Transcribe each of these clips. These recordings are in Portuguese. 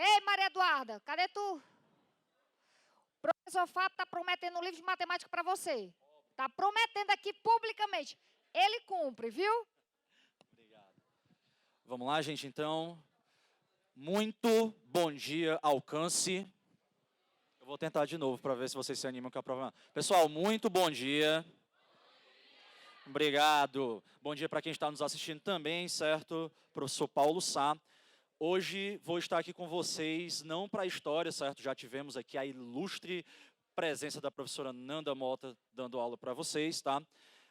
Ei, Maria Eduarda, cadê tu? O professor Fábio está prometendo um livro de matemática para você. Está prometendo aqui publicamente. Ele cumpre, viu? Obrigado. Vamos lá, gente, então. Muito bom dia, alcance. Eu vou tentar de novo para ver se vocês se animam com a prova. Pessoal, muito bom dia. Obrigado. Bom dia para quem está nos assistindo também, certo? Professor Paulo Sá. Hoje vou estar aqui com vocês, não para a história, certo? Já tivemos aqui a ilustre presença da professora Nanda Mota dando aula para vocês, tá?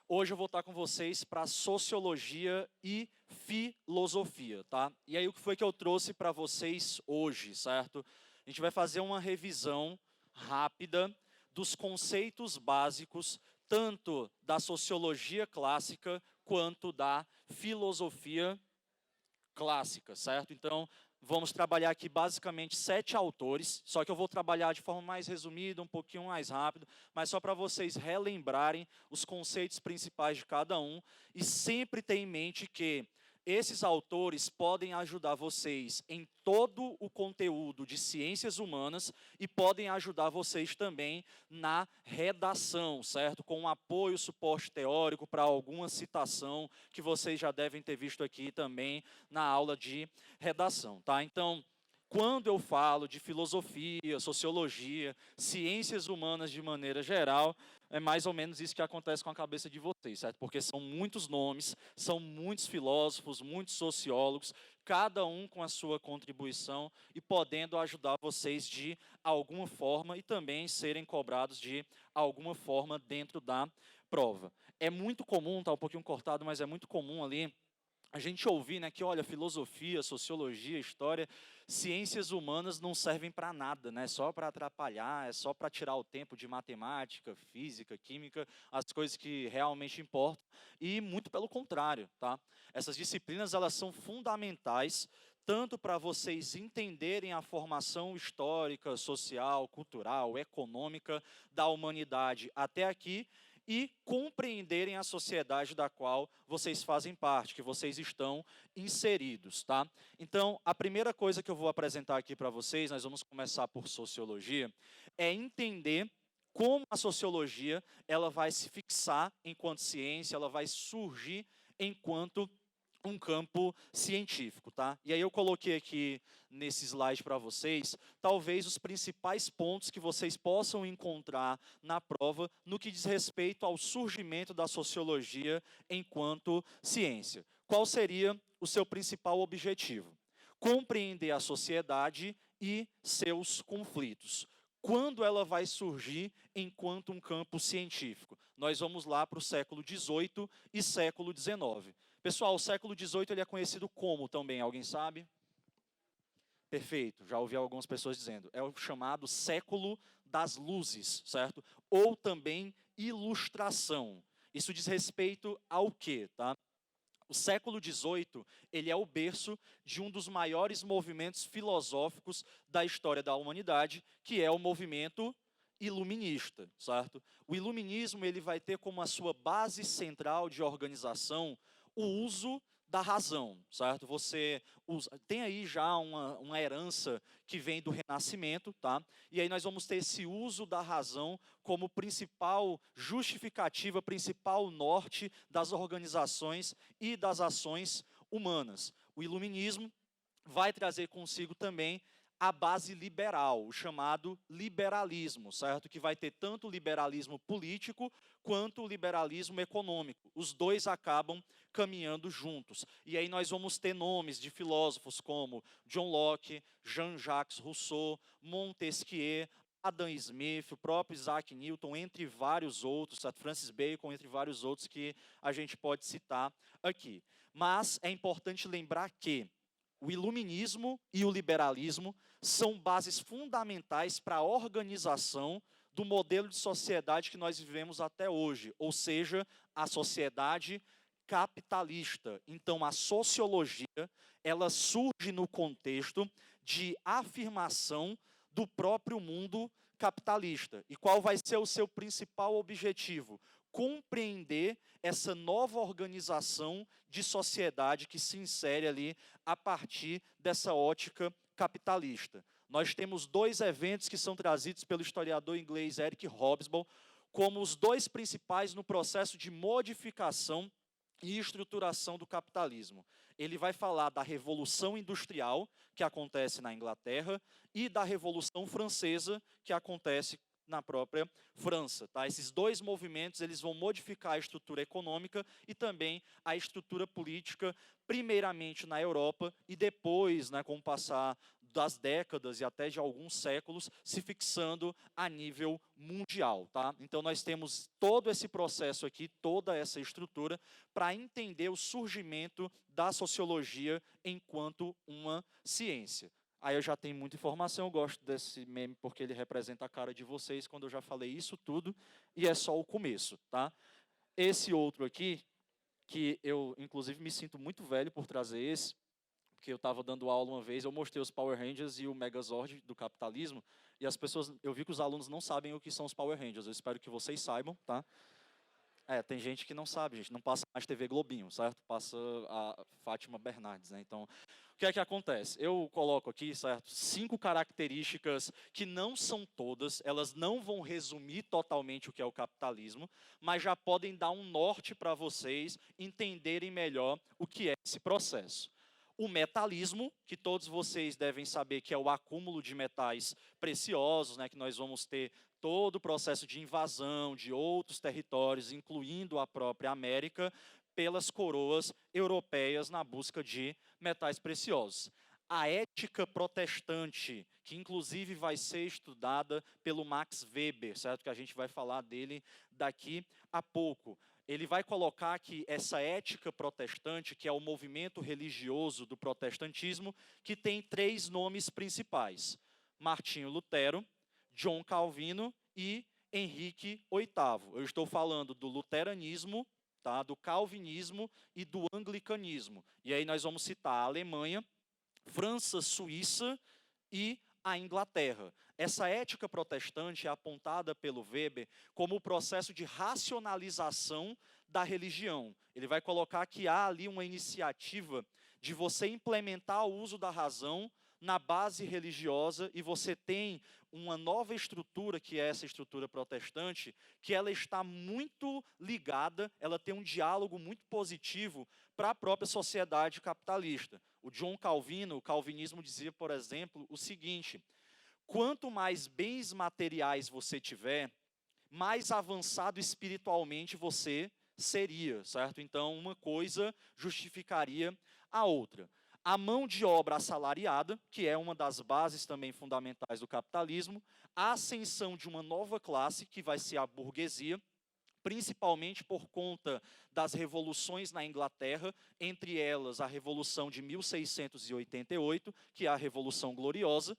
Hoje eu vou estar com vocês para sociologia e filosofia, tá? E aí o que foi que eu trouxe para vocês hoje, certo? A gente vai fazer uma revisão rápida dos conceitos básicos, tanto da sociologia clássica quanto da filosofia clássica, certo? Então, vamos trabalhar aqui basicamente 7 autores, só que eu vou trabalhar de forma mais resumida, um pouquinho mais rápido, mas só para vocês relembrarem os conceitos principais de cada um e sempre ter em mente que esses autores podem ajudar vocês em todo o conteúdo de ciências humanas e podem ajudar vocês também na redação, certo? Com um apoio, suporte teórico para alguma citação que vocês já devem ter visto aqui também na aula de redação, tá? Então, quando eu falo de filosofia, sociologia, ciências humanas de maneira geral, é mais ou menos isso que acontece com a cabeça de vocês, certo? Porque são muitos nomes, são muitos filósofos, muitos sociólogos, cada um com a sua contribuição e podendo ajudar vocês de alguma forma e também serem cobrados de alguma forma dentro da prova. É muito comum, tá um pouquinho cortado, mas é muito comum ali a gente ouvir, né, que olha, filosofia, sociologia, história, ciências humanas não servem para nada, né? Só para atrapalhar, é só para tirar o tempo de matemática, física, química, as coisas que realmente importam. E muito pelo contrário, tá? Essas disciplinas elas são fundamentais tanto para vocês entenderem a formação histórica, social, cultural, econômica da humanidade até aqui, e compreenderem a sociedade da qual vocês fazem parte, que vocês estão inseridos, tá? Então, a primeira coisa que eu vou apresentar aqui para vocês, nós vamos começar por sociologia, é entender como a sociologia ela vai se fixar enquanto ciência, ela vai surgir enquanto um campo científico, tá? E aí eu coloquei aqui nesse slide para vocês, talvez os principais pontos que vocês possam encontrar na prova no que diz respeito ao surgimento da sociologia enquanto ciência. Qual seria o seu principal objetivo? Compreender a sociedade e seus conflitos. Quando ela vai surgir enquanto um campo científico? Nós vamos lá para o século XVIII e século XIX. Pessoal, o século XVIII ele é conhecido como também, alguém sabe? Perfeito, já ouvi algumas pessoas dizendo. É o chamado século das luzes, certo? Ou também ilustração. Isso diz respeito ao quê, tá? O século XVIII, ele é o berço de um dos maiores movimentos filosóficos da história da humanidade, que é o movimento iluminista, certo? O iluminismo ele vai ter como a sua base central de organização o uso da razão, certo? Você tem aí já uma herança que vem do Renascimento, tá? E aí nós vamos ter esse uso da razão como principal justificativa, principal norte das organizações e das ações humanas. O iluminismo vai trazer consigo também a base liberal, o chamado liberalismo, certo? Que vai ter tanto o liberalismo político quanto o liberalismo econômico. Os dois acabam caminhando juntos. E aí nós vamos ter nomes de filósofos como John Locke, Jean-Jacques Rousseau, Montesquieu, Adam Smith, o próprio Isaac Newton, entre vários outros, Francis Bacon, entre vários outros que a gente pode citar aqui. Mas é importante lembrar que o iluminismo e o liberalismo são bases fundamentais para a organização do modelo de sociedade que nós vivemos até hoje, ou seja, a sociedade capitalista. Então, a sociologia, ela surge no contexto de afirmação do próprio mundo capitalista. E qual vai ser o seu principal objetivo? compreender essa nova organização de sociedade que se insere ali a partir dessa ótica capitalista. Nós temos dois eventos que são trazidos pelo historiador inglês Eric Hobsbawm como os dois principais no processo de modificação e estruturação do capitalismo. Ele vai falar da Revolução Industrial, que acontece na Inglaterra, e da Revolução Francesa, que acontece na própria França. Tá? Esses dois movimentos eles vão modificar a estrutura econômica e também a estrutura política, primeiramente na Europa e depois, com o passar das décadas e até de alguns séculos, se fixando a nível mundial. Tá? Então, nós temos todo esse processo aqui, toda essa estrutura, para entender o surgimento da sociologia enquanto uma ciência. Aí eu já tenho muita informação, eu gosto desse meme porque ele representa a cara de vocês quando eu já falei isso tudo, e é só o começo, tá? Esse outro aqui, que eu inclusive me sinto muito velho por trazer esse, porque eu estava dando aula uma vez, eu mostrei os Power Rangers e o Megazord do capitalismo, e as pessoas, eu vi que os alunos não sabem o que são os Power Rangers, eu espero que vocês saibam, tá? Tem gente que não sabe, gente, não passa mais TV Globinho, certo? Passa a Fátima Bernardes, né? Então, o que é que acontece? Eu coloco aqui, certo, 5 características que não são todas, elas não vão resumir totalmente o que é o capitalismo, mas já podem dar um norte para vocês entenderem melhor o que é esse processo. O metalismo, que todos vocês devem saber que é o acúmulo de metais preciosos, que nós vamos ter todo o processo de invasão de outros territórios, incluindo a própria América, pelas coroas europeias na busca de metais preciosos. A ética protestante, que inclusive vai ser estudada pelo Max Weber, certo? Que a gente vai falar dele daqui a pouco. Ele vai colocar que essa ética protestante, que é o movimento religioso do protestantismo, que tem 3 nomes principais: Martinho Lutero, John Calvino e Henrique VIII. Eu estou falando do luteranismo, tá? Do calvinismo e do anglicanismo. E aí nós vamos citar a Alemanha, França, Suíça e a Inglaterra. Essa ética protestante é apontada pelo Weber como o processo de racionalização da religião. Ele vai colocar que há ali uma iniciativa de você implementar o uso da razão na base religiosa, e você tem uma nova estrutura, que é essa estrutura protestante, que ela está muito ligada, ela tem um diálogo muito positivo para a própria sociedade capitalista. O John Calvino, o calvinismo dizia, por exemplo, o seguinte: quanto mais bens materiais você tiver, mais avançado espiritualmente você seria, certo? Então, uma coisa justificaria a outra. A mão de obra assalariada, que é uma das bases também fundamentais do capitalismo, a ascensão de uma nova classe, que vai ser a burguesia, principalmente por conta das revoluções na Inglaterra, entre elas a Revolução de 1688, que é a Revolução Gloriosa,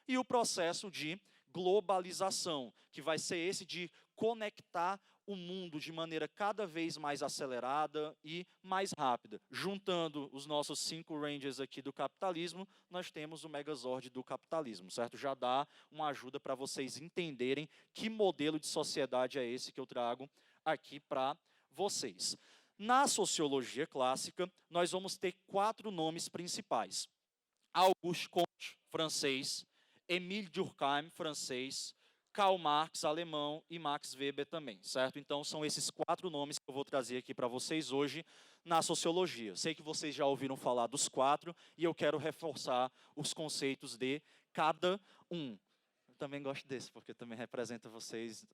e o processo de globalização, que vai ser esse de conectar o mundo de maneira cada vez mais acelerada e mais rápida. Juntando os nossos 5 Rangers aqui do capitalismo, nós temos o Megazord do capitalismo, certo? Já dá uma ajuda para vocês entenderem que modelo de sociedade é esse que eu trago aqui para vocês. Na sociologia clássica, nós vamos ter 4 nomes principais: Auguste Comte, francês; Émile Durkheim, francês; Karl Marx, alemão, e Max Weber também, certo? Então, são esses 4 nomes que eu vou trazer aqui para vocês hoje na sociologia. Sei que vocês já ouviram falar dos 4 e eu quero reforçar os conceitos de cada um. Eu também gosto desse, porque também representa vocês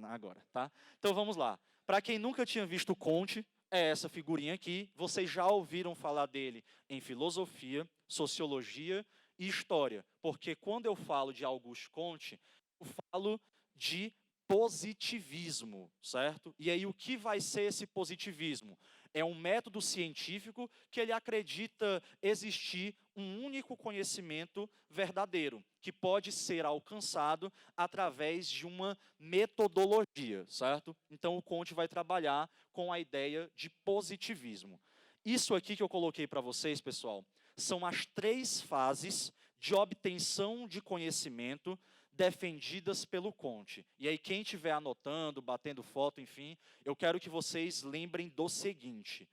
agora, tá? Então, vamos lá. Para quem nunca tinha visto Comte, é essa figurinha aqui. Vocês já ouviram falar dele em filosofia, sociologia e história, porque quando eu falo de Auguste Comte, eu falo de positivismo, certo? E aí o que vai ser esse positivismo? É um método científico que ele acredita existir um único conhecimento verdadeiro, que pode ser alcançado através de uma metodologia, certo? Então o Comte vai trabalhar com a ideia de positivismo. Isso aqui que eu coloquei para vocês, pessoal, são as 3 fases de obtenção de conhecimento defendidas pelo Conte. E aí, quem estiver anotando, batendo foto, enfim, eu quero que vocês lembrem do seguinte.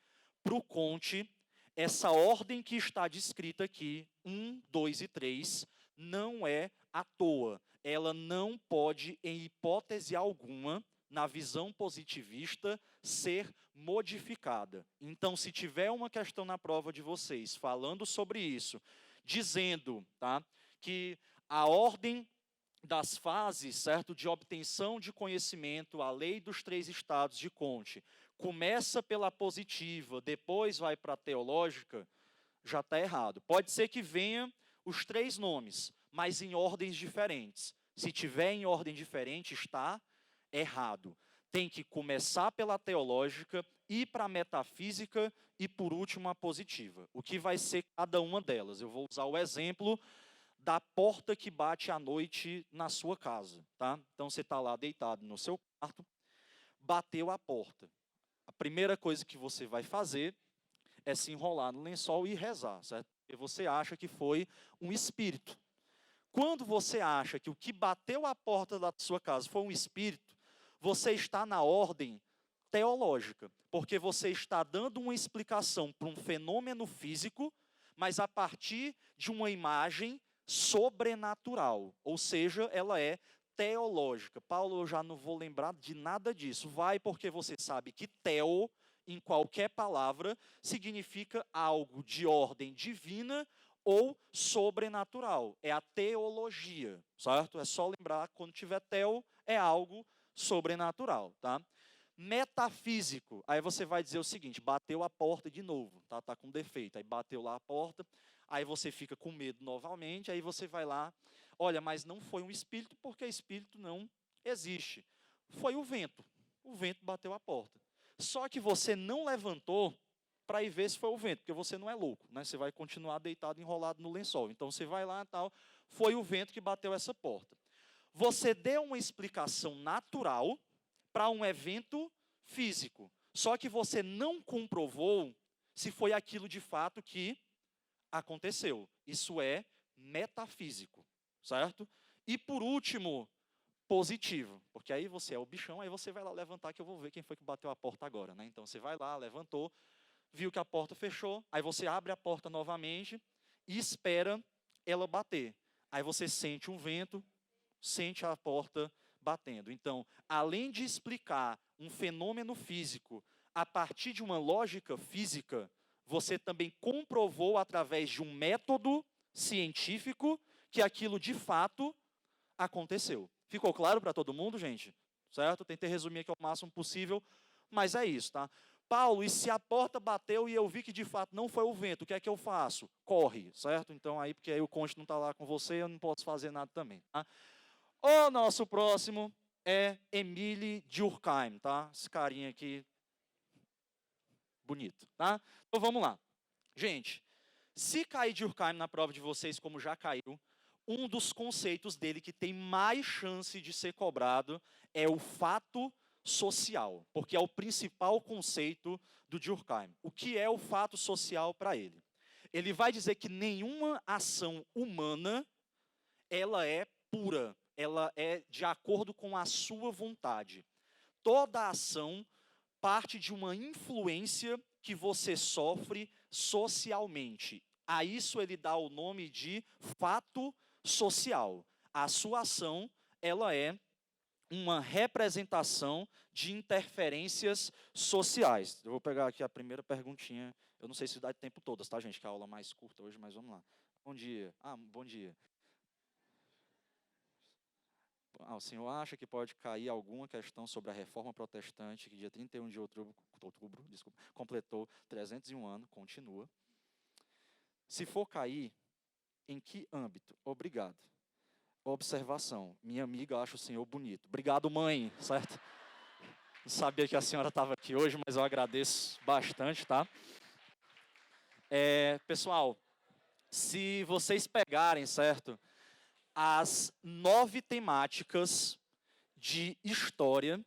Para o Conte, essa ordem que está descrita aqui, 1, 2 e 3, não é à toa. Ela não pode, em hipótese alguma, na visão positivista, ser modificada. Então, se tiver uma questão na prova de vocês falando sobre isso, dizendo, tá, que a ordem das fases, certo, de obtenção de conhecimento, a lei dos 3 estados de Conte, começa pela positiva, depois vai para a teológica, já está errado. Pode ser que venha os 3 nomes, mas em ordens diferentes. Se tiver em ordem diferente, está errado. Tem que começar pela teológica, ir para a metafísica e, por último, a positiva. O que vai ser cada uma delas? Eu vou usar o exemplo da porta que bate à noite na sua casa, tá? Então, você está lá deitado no seu quarto, bateu a porta. A primeira coisa que você vai fazer é se enrolar no lençol e rezar, certo? Porque você acha que foi um espírito. Quando você acha que o que bateu a porta da sua casa foi um espírito, você está na ordem teológica, porque você está dando uma explicação para um fenômeno físico, mas a partir de uma imagem sobrenatural, ou seja, ela é teológica. Paulo, eu já não vou lembrar de nada disso. Vai porque você sabe que teo, em qualquer palavra, significa algo de ordem divina ou sobrenatural. É a teologia, certo? É só lembrar, quando tiver teo, é algo sobrenatural, tá? Metafísico, aí você vai dizer o seguinte, bateu a porta de novo, tá com defeito, aí bateu lá a porta, aí você fica com medo novamente, aí você vai lá, olha, mas não foi um espírito, porque espírito não existe. Foi o vento bateu a porta. Só que você não levantou para ir ver se foi o vento, porque você não é louco, né? Você vai continuar deitado, enrolado no lençol. Então você vai lá e tal, foi o vento que bateu essa porta. Você deu uma explicação natural para um evento físico, só que você não comprovou se foi aquilo de fato que aconteceu. Isso é metafísico, certo? E por último, positivo, porque aí você é o bichão, aí você vai lá levantar que eu vou ver quem foi que bateu a porta agora, né? Então você vai lá, levantou, viu que a porta fechou, aí você abre a porta novamente e espera ela bater. Aí você sente um vento, sente a porta batendo. Então, além de explicar um fenômeno físico a partir de uma lógica física, você também comprovou através de um método científico que aquilo de fato aconteceu. Ficou claro para todo mundo, gente? Certo? Tentei resumir aqui ao máximo possível, mas é isso, tá? Paulo, e se a porta bateu e eu vi que de fato não foi o vento, o que é que eu faço? Corre, certo? Então aí, porque aí o cônjuge não está lá com você, eu não posso fazer nada também, tá? O nosso próximo é Émile Durkheim, tá? Esse carinha aqui, bonito, tá? Então vamos lá. Gente, se cair Durkheim na prova de vocês, como já caiu, um dos conceitos dele que tem mais chance de ser cobrado é o fato social, porque é o principal conceito do Durkheim. O que é o fato social para ele? Ele vai dizer que nenhuma ação humana, ela é pura, ela é de acordo com a sua vontade. Toda ação parte de uma influência que você sofre socialmente. A isso ele dá o nome de fato social. A sua ação, ela é uma representação de interferências sociais. Eu vou pegar aqui a primeira perguntinha. Eu não sei se dá tempo todas, tá, gente? Que é a aula mais curta hoje, mas vamos lá. Bom dia. Bom dia. O senhor acha que pode cair alguma questão sobre a reforma protestante, que dia 31 de outubro, completou 301 anos, continua. Se for cair, em que âmbito? Obrigado. Observação. Minha amiga acha o senhor bonito. Obrigado, mãe, certo? Não sabia que a senhora estava aqui hoje, mas eu agradeço bastante, tá? Pessoal, se vocês pegarem, certo? As 9 temáticas de história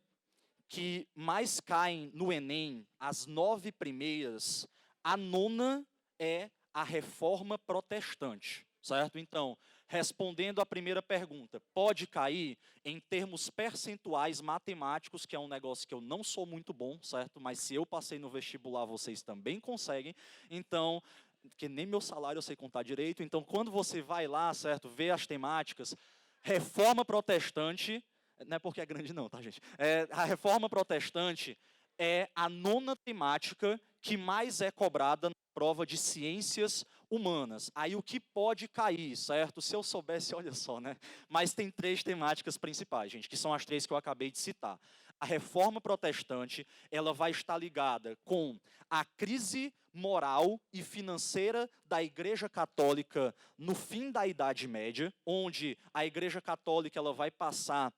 que mais caem no Enem, as 9 primeiras, a 9ª é a reforma protestante. certo? Então, respondendo à primeira pergunta, pode cair em termos percentuais matemáticos, que é um negócio que eu não sou muito bom, certo? Mas se eu passei no vestibular, vocês também conseguem. Então, que nem meu salário eu sei contar direito. Então, quando você vai lá, certo, ver as temáticas, reforma protestante, não é porque é grande não, tá, gente? A reforma protestante é a nona temática que mais é cobrada na prova de ciências humanas. Aí o que pode cair, certo? Se eu soubesse, olha só, né? Mas tem três temáticas principais, gente, que são as três que eu acabei de citar. A reforma protestante, ela vai estar ligada com a crise moral e financeira da Igreja Católica no fim da Idade Média, onde a Igreja Católica ela vai passar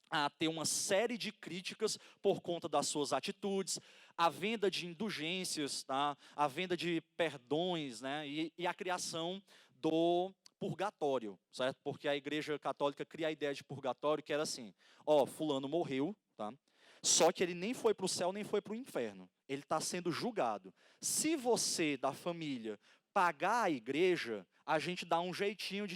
a ter uma série de críticas por conta das suas atitudes, a venda de indulgências, tá? A venda de perdões, né? E a criação do purgatório, certo? Porque a Igreja Católica cria a ideia de purgatório que era assim, ó, fulano morreu, tá? Só que ele nem foi para o céu, nem foi para o inferno. Ele está sendo julgado. Se você, da família, pagar a igreja, a gente dá um jeitinho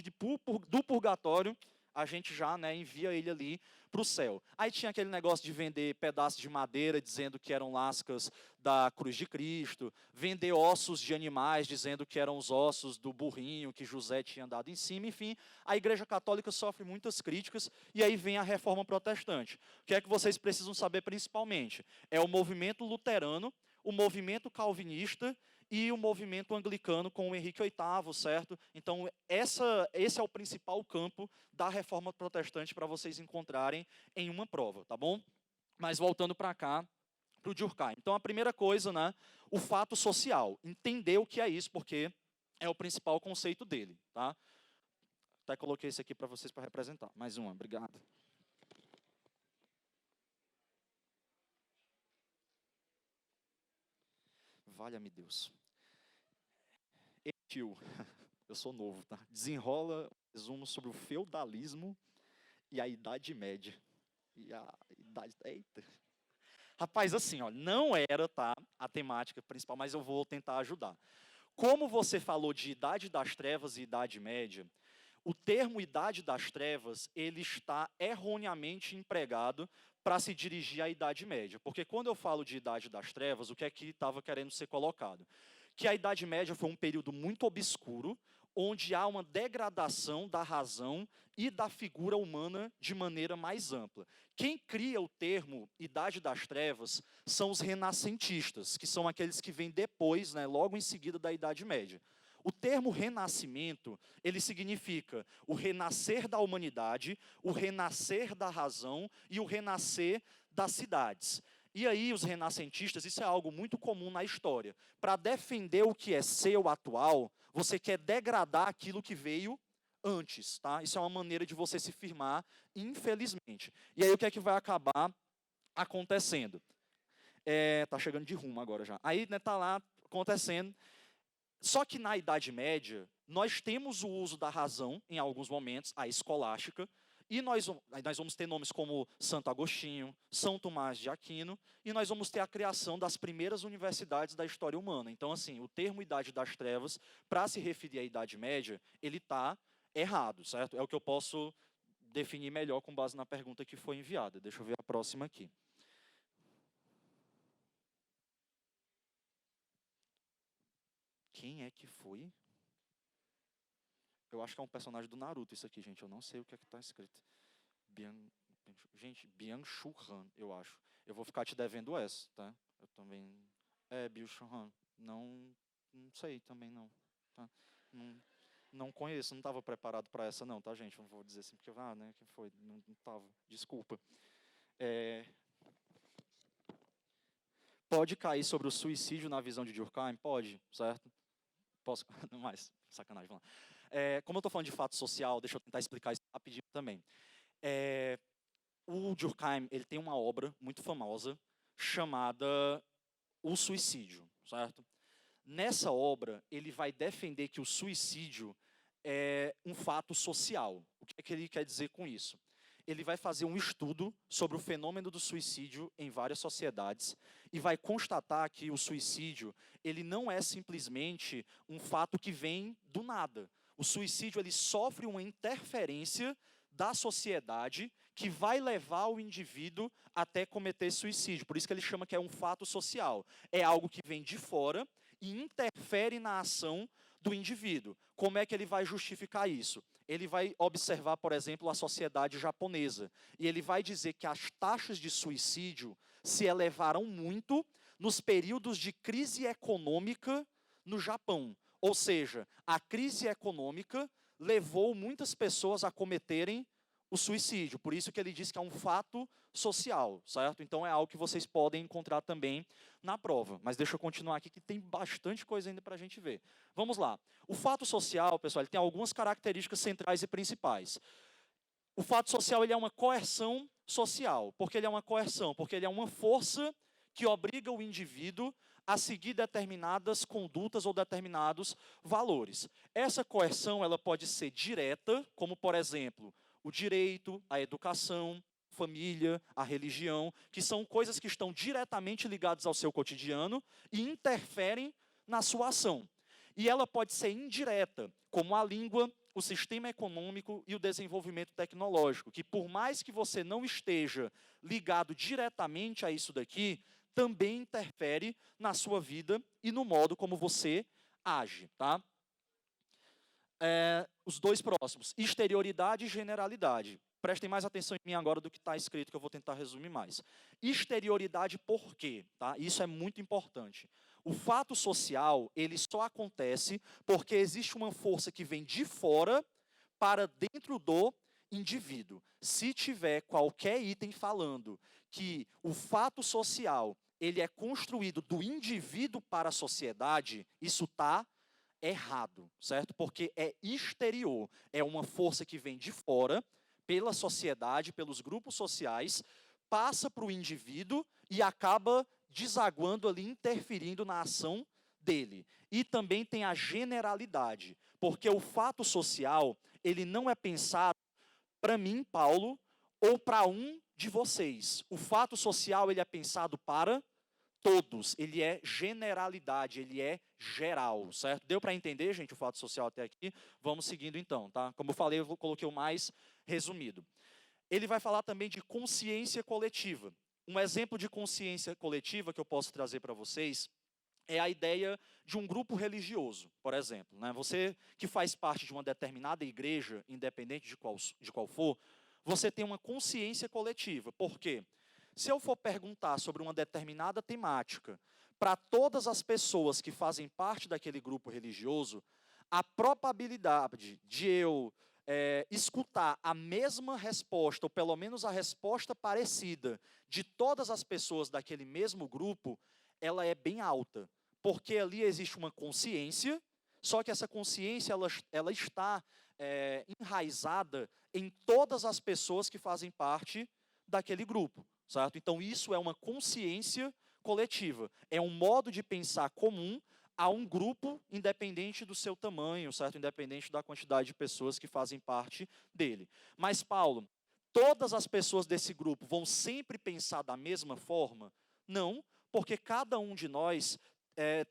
do purgatório, a gente já, né, envia ele ali para o céu. Aí tinha aquele negócio de vender pedaços de madeira, dizendo que eram lascas da cruz de Cristo, vender ossos de animais, dizendo que eram os ossos do burrinho que José tinha dado em cima, enfim. A Igreja Católica sofre muitas críticas, e aí vem a reforma protestante. O que é que vocês precisam saber principalmente? É o movimento luterano, o movimento calvinista e o movimento anglicano com o Henrique VIII, certo? Então, esse é o principal campo da reforma protestante para vocês encontrarem em uma prova, tá bom? Mas voltando para cá, para o Durkheim. Então, a primeira coisa, né, o fato social. Entender o que é isso, porque é o principal conceito dele, tá? Até coloquei esse aqui para vocês para representar. Mais uma, obrigado. Valha-me Deus. Tio, eu sou novo, tá? Desenrola um resumo sobre o feudalismo e a Idade Média. E a idade. Eita. Rapaz, assim, ó, não era, tá, a temática principal, mas eu vou tentar ajudar. Como você falou de Idade das Trevas e Idade Média, o termo Idade das Trevas, ele está erroneamente empregado para se dirigir à Idade Média. Porque quando eu falo de Idade das Trevas, o que é que estava querendo ser colocado? Que a Idade Média foi um período muito obscuro, onde há uma degradação da razão e da figura humana de maneira mais ampla. Quem cria o termo Idade das Trevas são os renascentistas, que são aqueles que vêm depois, né, logo em seguida da Idade Média. O termo renascimento, ele significa o renascer da humanidade, o renascer da razão e o renascer das cidades. E aí os renascentistas, isso é algo muito comum na história. Para defender o que é seu atual, você quer degradar aquilo que veio antes, tá? Isso é uma maneira de você se firmar, infelizmente. E aí o que é que vai acabar acontecendo? Tá chegando de rumo agora já. Aí, né, tá lá acontecendo. Só que na Idade Média, nós temos o uso da razão, em alguns momentos, a escolástica, e nós vamos ter nomes como Santo Agostinho, São Tomás de Aquino, e nós vamos ter a criação das primeiras universidades da história humana. Então, assim, o termo Idade das Trevas, para se referir à Idade Média, ele está errado, certo? É o que eu posso definir melhor com base na pergunta que foi enviada. Deixa eu ver a próxima aqui. Quem é que foi? Eu acho que é um personagem do Naruto isso aqui, gente. Eu não sei o que é que está escrito. Gente, Byung-Chul Han, eu acho. Eu vou ficar te devendo essa, tá? Eu também... Byung-Chul Han. Não sei também não. Tá? Não conheço, não estava preparado para essa não, tá, gente? Não vou dizer assim, porque, né, quem foi? Não estava, desculpa. Pode cair sobre o suicídio na visão de Durkheim? Pode, certo? Posso? Não mais, sacanagem, vamos lá. Como eu estou falando de fato social, deixa eu tentar explicar isso rapidinho também. O Durkheim, ele tem uma obra muito famosa chamada O Suicídio, certo? Nessa obra, ele vai defender que o suicídio é um fato social. O que é que ele quer dizer com isso? Ele vai fazer um estudo sobre o fenômeno do suicídio em várias sociedades e vai constatar que o suicídio, ele não é simplesmente um fato que vem do nada. O suicídio ele sofre uma interferência da sociedade que vai levar o indivíduo até cometer suicídio. Por isso que ele chama que é um fato social. É algo que vem de fora e interfere na ação do indivíduo. Como é que ele vai justificar isso? Ele vai observar, por exemplo, a sociedade japonesa. E ele vai dizer que as taxas de suicídio se elevaram muito nos períodos de crise econômica no Japão. Ou seja, a crise econômica levou muitas pessoas a cometerem o suicídio. Por isso que ele diz que é um fato social, certo? Então é algo que vocês podem encontrar também na prova. Mas deixa eu continuar aqui que tem bastante coisa ainda para a gente ver. Vamos lá. O fato social, pessoal, ele tem algumas características centrais e principais. O fato social ele é uma coerção social. Por que ele é uma coerção? Porque ele é uma força que obriga o indivíduo a seguir determinadas condutas ou determinados valores. Essa coerção ela pode ser direta, como, por exemplo, o direito, a educação, família, a religião, que são coisas que estão diretamente ligadas ao seu cotidiano e interferem na sua ação. E ela pode ser indireta, como a língua, o sistema econômico e o desenvolvimento tecnológico, que por mais que você não esteja ligado diretamente a isso daqui, também interfere na sua vida e no modo como você age, tá? Os dois próximos, exterioridade e generalidade. Prestem mais atenção em mim agora do que está escrito, que eu vou tentar resumir mais. Exterioridade por quê? Tá? Isso é muito importante. O fato social, ele só acontece porque existe uma força que vem de fora para dentro do indivíduo. Se tiver qualquer item falando que o fato social, ele é construído do indivíduo para a sociedade, isso está errado, certo? Porque é exterior, é uma força que vem de fora, pela sociedade, pelos grupos sociais, passa para o indivíduo e acaba desaguando ali, interferindo na ação dele. E também tem a generalidade, porque o fato social, ele não é pensado para mim, Paulo, ou para um de vocês. O fato social, ele é pensado para todos, ele é generalidade, ele é geral, certo? Deu para entender, gente, o fato social até aqui? Vamos seguindo então, tá? Como eu falei, eu coloquei o mais resumido. Ele vai falar também de consciência coletiva. Um exemplo de consciência coletiva que eu posso trazer para vocês é a ideia de um grupo religioso, por exemplo. Né? Você que faz parte de uma determinada igreja, independente de qual for, você tem uma consciência coletiva. Por quê? Se eu for perguntar sobre uma determinada temática para todas as pessoas que fazem parte daquele grupo religioso, a probabilidade de eu escutar a mesma resposta, ou pelo menos a resposta parecida, de todas as pessoas daquele mesmo grupo, ela é bem alta. Porque ali existe uma consciência, só que essa consciência ela está enraizada em todas as pessoas que fazem parte daquele grupo. Certo? Então, isso é uma consciência coletiva. É um modo de pensar comum a um grupo, independente do seu tamanho, certo? Independente da quantidade de pessoas que fazem parte dele. Mas, Paulo, todas as pessoas desse grupo vão sempre pensar da mesma forma? Não, porque cada um de nós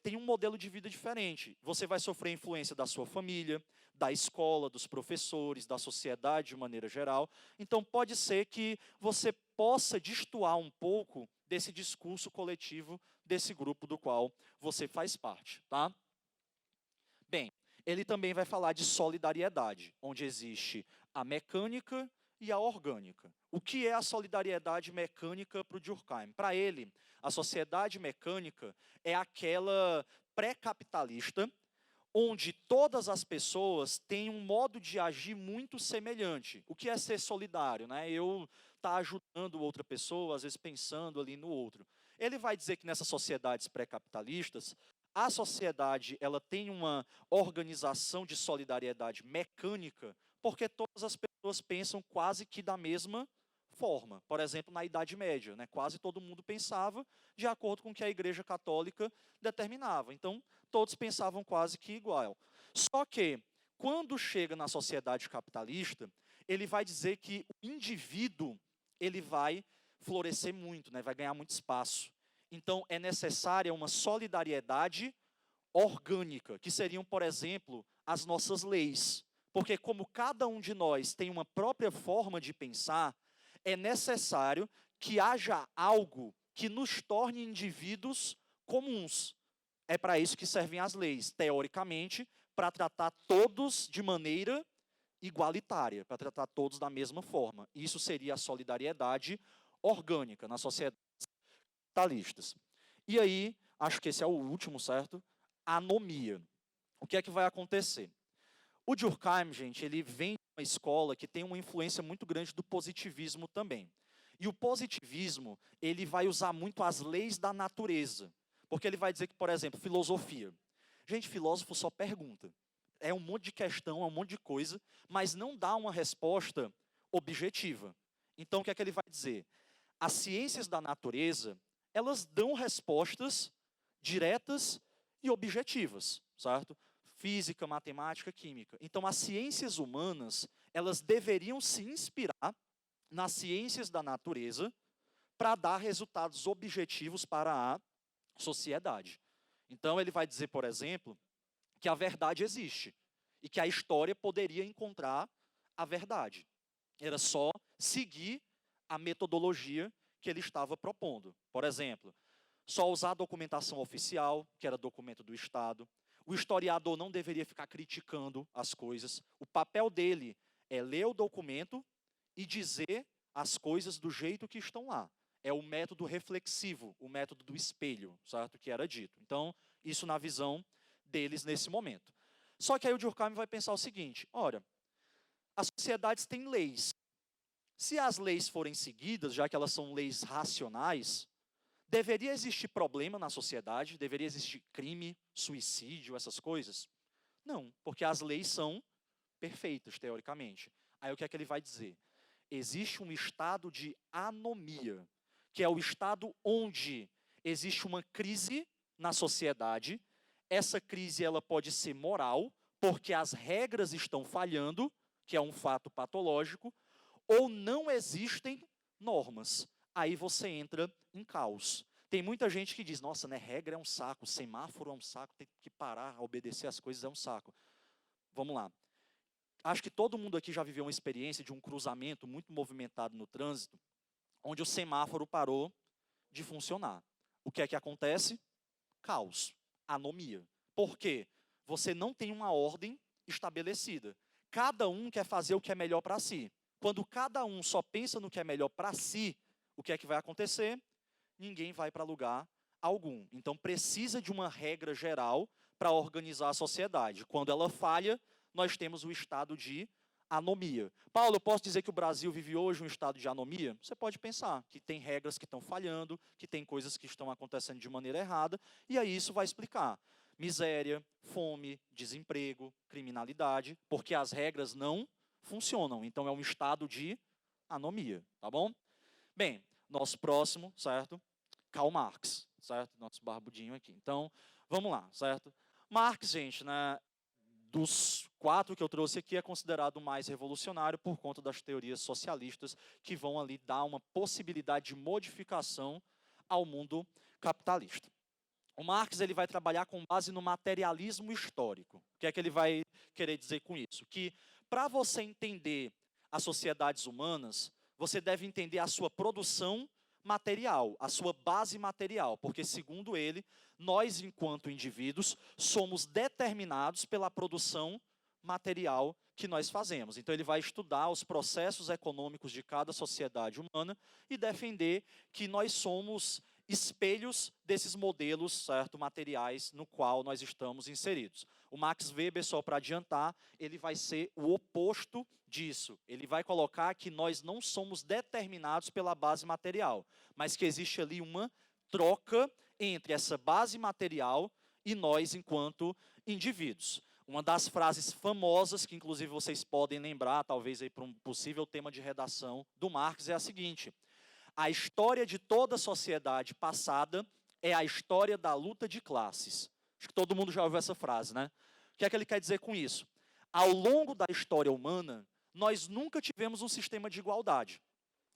tem um modelo de vida diferente. Você vai sofrer influência da sua família, da escola, dos professores, da sociedade de maneira geral. Então, pode ser que você possa destoar um pouco desse discurso coletivo desse grupo do qual você faz parte, tá? Bem, ele também vai falar de solidariedade, onde existe a mecânica e a orgânica. O que é a solidariedade mecânica para o Durkheim? Para ele, a sociedade mecânica é aquela pré-capitalista onde todas as pessoas têm um modo de agir muito semelhante. O que é ser solidário? Né? Eu estar ajudando outra pessoa, às vezes pensando ali no outro. Ele vai dizer que nessas sociedades pré-capitalistas, a sociedade ela tem uma organização de solidariedade mecânica, porque todas as pessoas pensam quase que da mesma forma. Por exemplo, na Idade Média, né? Quase todo mundo pensava de acordo com o que a Igreja Católica determinava. Então, todos pensavam quase que igual. Só que, quando chega na sociedade capitalista, ele vai dizer que o indivíduo ele vai florescer muito, né? Vai ganhar muito espaço. Então, é necessária uma solidariedade orgânica, que seriam, por exemplo, as nossas leis. Porque como cada um de nós tem uma própria forma de pensar, é necessário que haja algo que nos torne indivíduos comuns. É para isso que servem as leis, teoricamente, para tratar todos de maneira igualitária, para tratar todos da mesma forma. Isso seria a solidariedade orgânica nas sociedades capitalistas. E aí, acho que esse é o último, certo? Anomia. O que é que vai acontecer? O Durkheim, gente, ele vem de uma escola que tem uma influência muito grande do positivismo também. E o positivismo, ele vai usar muito as leis da natureza. Porque ele vai dizer que, por exemplo, filosofia. Gente, filósofo só pergunta. É um monte de questão, é um monte de coisa, mas não dá uma resposta objetiva. Então, o que é que ele vai dizer? As ciências da natureza, elas dão respostas diretas e objetivas, certo? Física, matemática, química. Então, as ciências humanas, elas deveriam se inspirar nas ciências da natureza para dar resultados objetivos para a sociedade. Então, ele vai dizer, por exemplo, que a verdade existe e que a história poderia encontrar a verdade. Era só seguir a metodologia que ele estava propondo. Por exemplo, só usar a documentação oficial, que era documento do Estado. O historiador não deveria ficar criticando as coisas. O papel dele é ler o documento e dizer as coisas do jeito que estão lá. É o método reflexivo, o método do espelho, certo? Que era dito. Então, isso na visão deles nesse momento. Só que aí o Durkheim vai pensar o seguinte, olha, as sociedades têm leis. Se as leis forem seguidas, já que elas são leis racionais, deveria existir problema na sociedade? Deveria existir crime, suicídio, essas coisas? Não, porque as leis são perfeitas, teoricamente. Aí o que é que ele vai dizer? Existe um estado de anomia, que é o estado onde existe uma crise na sociedade. Essa crise ela pode ser moral, porque as regras estão falhando, que é um fato patológico, ou não existem normas. Aí você entra em caos. Tem muita gente que diz, nossa, né, regra é um saco, semáforo é um saco, tem que parar, obedecer as coisas é um saco. Vamos lá. Acho que todo mundo aqui já viveu uma experiência de um cruzamento muito movimentado no trânsito, onde o semáforo parou de funcionar. O que é que acontece? Caos, anomia. Por quê? Você não tem uma ordem estabelecida. Cada um quer fazer o que é melhor para si. Quando cada um só pensa no que é melhor para si, o que é que vai acontecer? Ninguém vai para lugar algum. Então, precisa de uma regra geral para organizar a sociedade. Quando ela falha, nós temos o estado de anomia. Paulo, eu posso dizer que o Brasil vive hoje um estado de anomia? Você pode pensar que tem regras que estão falhando, que tem coisas que estão acontecendo de maneira errada, e aí isso vai explicar miséria, fome, desemprego, criminalidade, porque as regras não funcionam. Então, é um estado de anomia, tá bom? Bem, nosso próximo, certo? Karl Marx, certo? Nosso barbudinho aqui. Então, vamos lá, certo? Marx, gente, né, dos 4 que eu trouxe aqui, é considerado o mais revolucionário por conta das teorias socialistas que vão ali dar uma possibilidade de modificação ao mundo capitalista. O Marx ele vai trabalhar com base no materialismo histórico. O que é que ele vai querer dizer com isso? Que para você entender as sociedades humanas, você deve entender a sua produção material, a sua base material, porque segundo ele, nós enquanto indivíduos somos determinados pela produção material que nós fazemos. Então ele vai estudar os processos econômicos de cada sociedade humana e defender que nós somos espelhos desses modelos, certo, materiais no qual nós estamos inseridos. O Max Weber, só para adiantar, ele vai ser o oposto disso. Ele vai colocar que nós não somos determinados pela base material, mas que existe ali uma troca entre essa base material e nós enquanto indivíduos. Uma das frases famosas, que inclusive vocês podem lembrar, talvez aí para um possível tema de redação do Marx, é a seguinte: a história de toda a sociedade passada é a história da luta de classes. Acho que todo mundo já ouviu essa frase, né? O que é que ele quer dizer com isso? Ao longo da história humana, nós nunca tivemos um sistema de igualdade.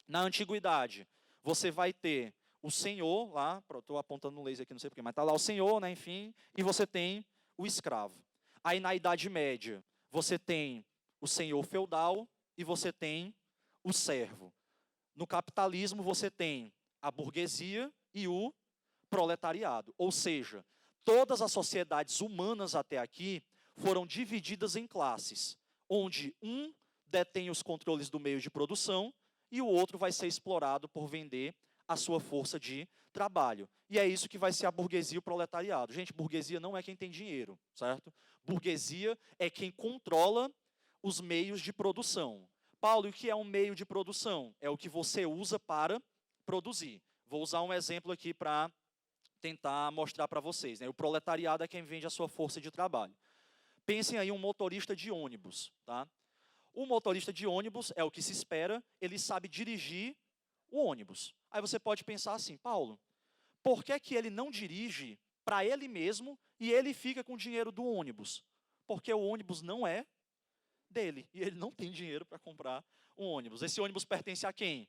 Na antiguidade, você vai ter o senhor lá, estou apontando no laser aqui, não sei porquê, mas está lá o senhor, né, enfim, e você tem o escravo. Aí na Idade Média, você tem o senhor feudal e você tem o servo. No capitalismo, você tem a burguesia e o proletariado. Ou seja, todas as sociedades humanas até aqui foram divididas em classes, onde um detém os controles do meio de produção e o outro vai ser explorado por vender a sua força de trabalho. E é isso que vai ser a burguesia e o proletariado. Gente, burguesia não é quem tem dinheiro, certo? Burguesia é quem controla os meios de produção. Paulo, e o que é um meio de produção? É o que você usa para produzir. Vou usar um exemplo aqui para tentar mostrar para vocês, né? O proletariado é quem vende a sua força de trabalho. Pensem aí um motorista de ônibus, tá? O motorista de ônibus é o que se espera, ele sabe dirigir o ônibus. Aí você pode pensar assim, Paulo, por que que ele não dirige para ele mesmo e ele fica com o dinheiro do ônibus? Porque o ônibus não é dele e ele não tem dinheiro para comprar um ônibus. Esse ônibus pertence a quem?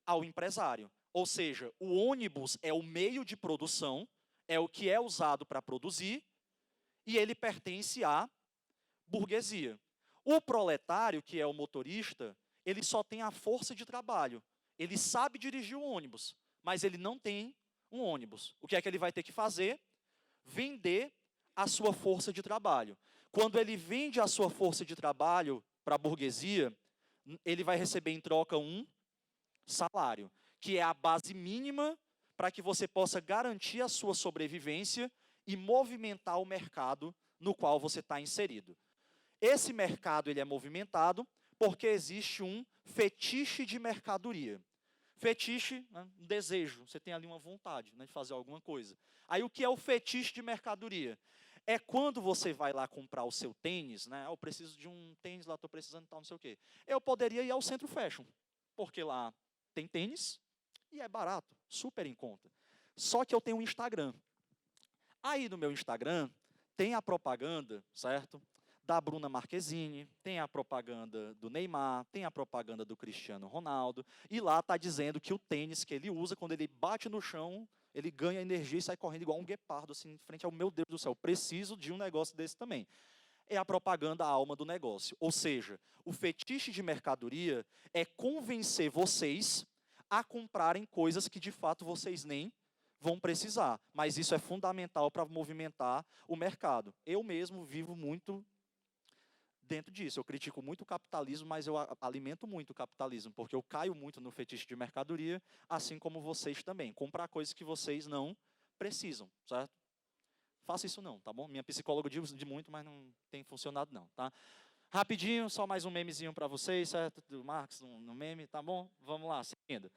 Ao empresário. Ou seja, o ônibus é o meio de produção, é o que é usado para produzir e ele pertence à burguesia. O proletário, que é o motorista, ele só tem a força de trabalho. Ele sabe dirigir o ônibus, mas ele não tem um ônibus. O que é que ele vai ter que fazer? Vender a sua força de trabalho. Quando ele vende a sua força de trabalho para a burguesia, ele vai receber em troca um salário, que é a base mínima para que você possa garantir a sua sobrevivência e movimentar o mercado no qual você está inserido. Esse mercado ele é movimentado porque existe um fetiche de mercadoria. Fetiche, né, um desejo, você tem ali uma vontade, né, de fazer alguma coisa. Aí o que é o fetiche de mercadoria? É quando você vai lá comprar o seu tênis, né? Eu preciso de um tênis lá, estou precisando de tal, não sei o quê. Eu poderia ir ao Centro Fashion, porque lá tem tênis e é barato, super em conta. Só que eu tenho um Instagram. Aí no meu Instagram tem a propaganda, certo? Da Bruna Marquezine, tem a propaganda do Neymar, tem a propaganda do Cristiano Ronaldo, e lá está dizendo que o tênis que ele usa, quando ele bate no chão, ele ganha energia e sai correndo igual um guepardo, assim, em frente ao meu Deus do céu, preciso de um negócio desse também. É a propaganda a alma do negócio. Ou seja, o fetiche de mercadoria é convencer vocês a comprarem coisas que de fato vocês nem vão precisar. Mas isso é fundamental para movimentar o mercado. Eu mesmo vivo muito dentro disso. Eu critico muito o capitalismo, mas eu alimento muito o capitalismo, porque eu caio muito no fetiche de mercadoria, assim como vocês também. Comprar coisas que vocês não precisam, certo? Faça isso não, tá bom? Minha psicóloga diz de muito, mas não tem funcionado não, tá? Rapidinho, só mais um memezinho para vocês, certo? Do Marx no meme, tá bom? Vamos lá, seguindo.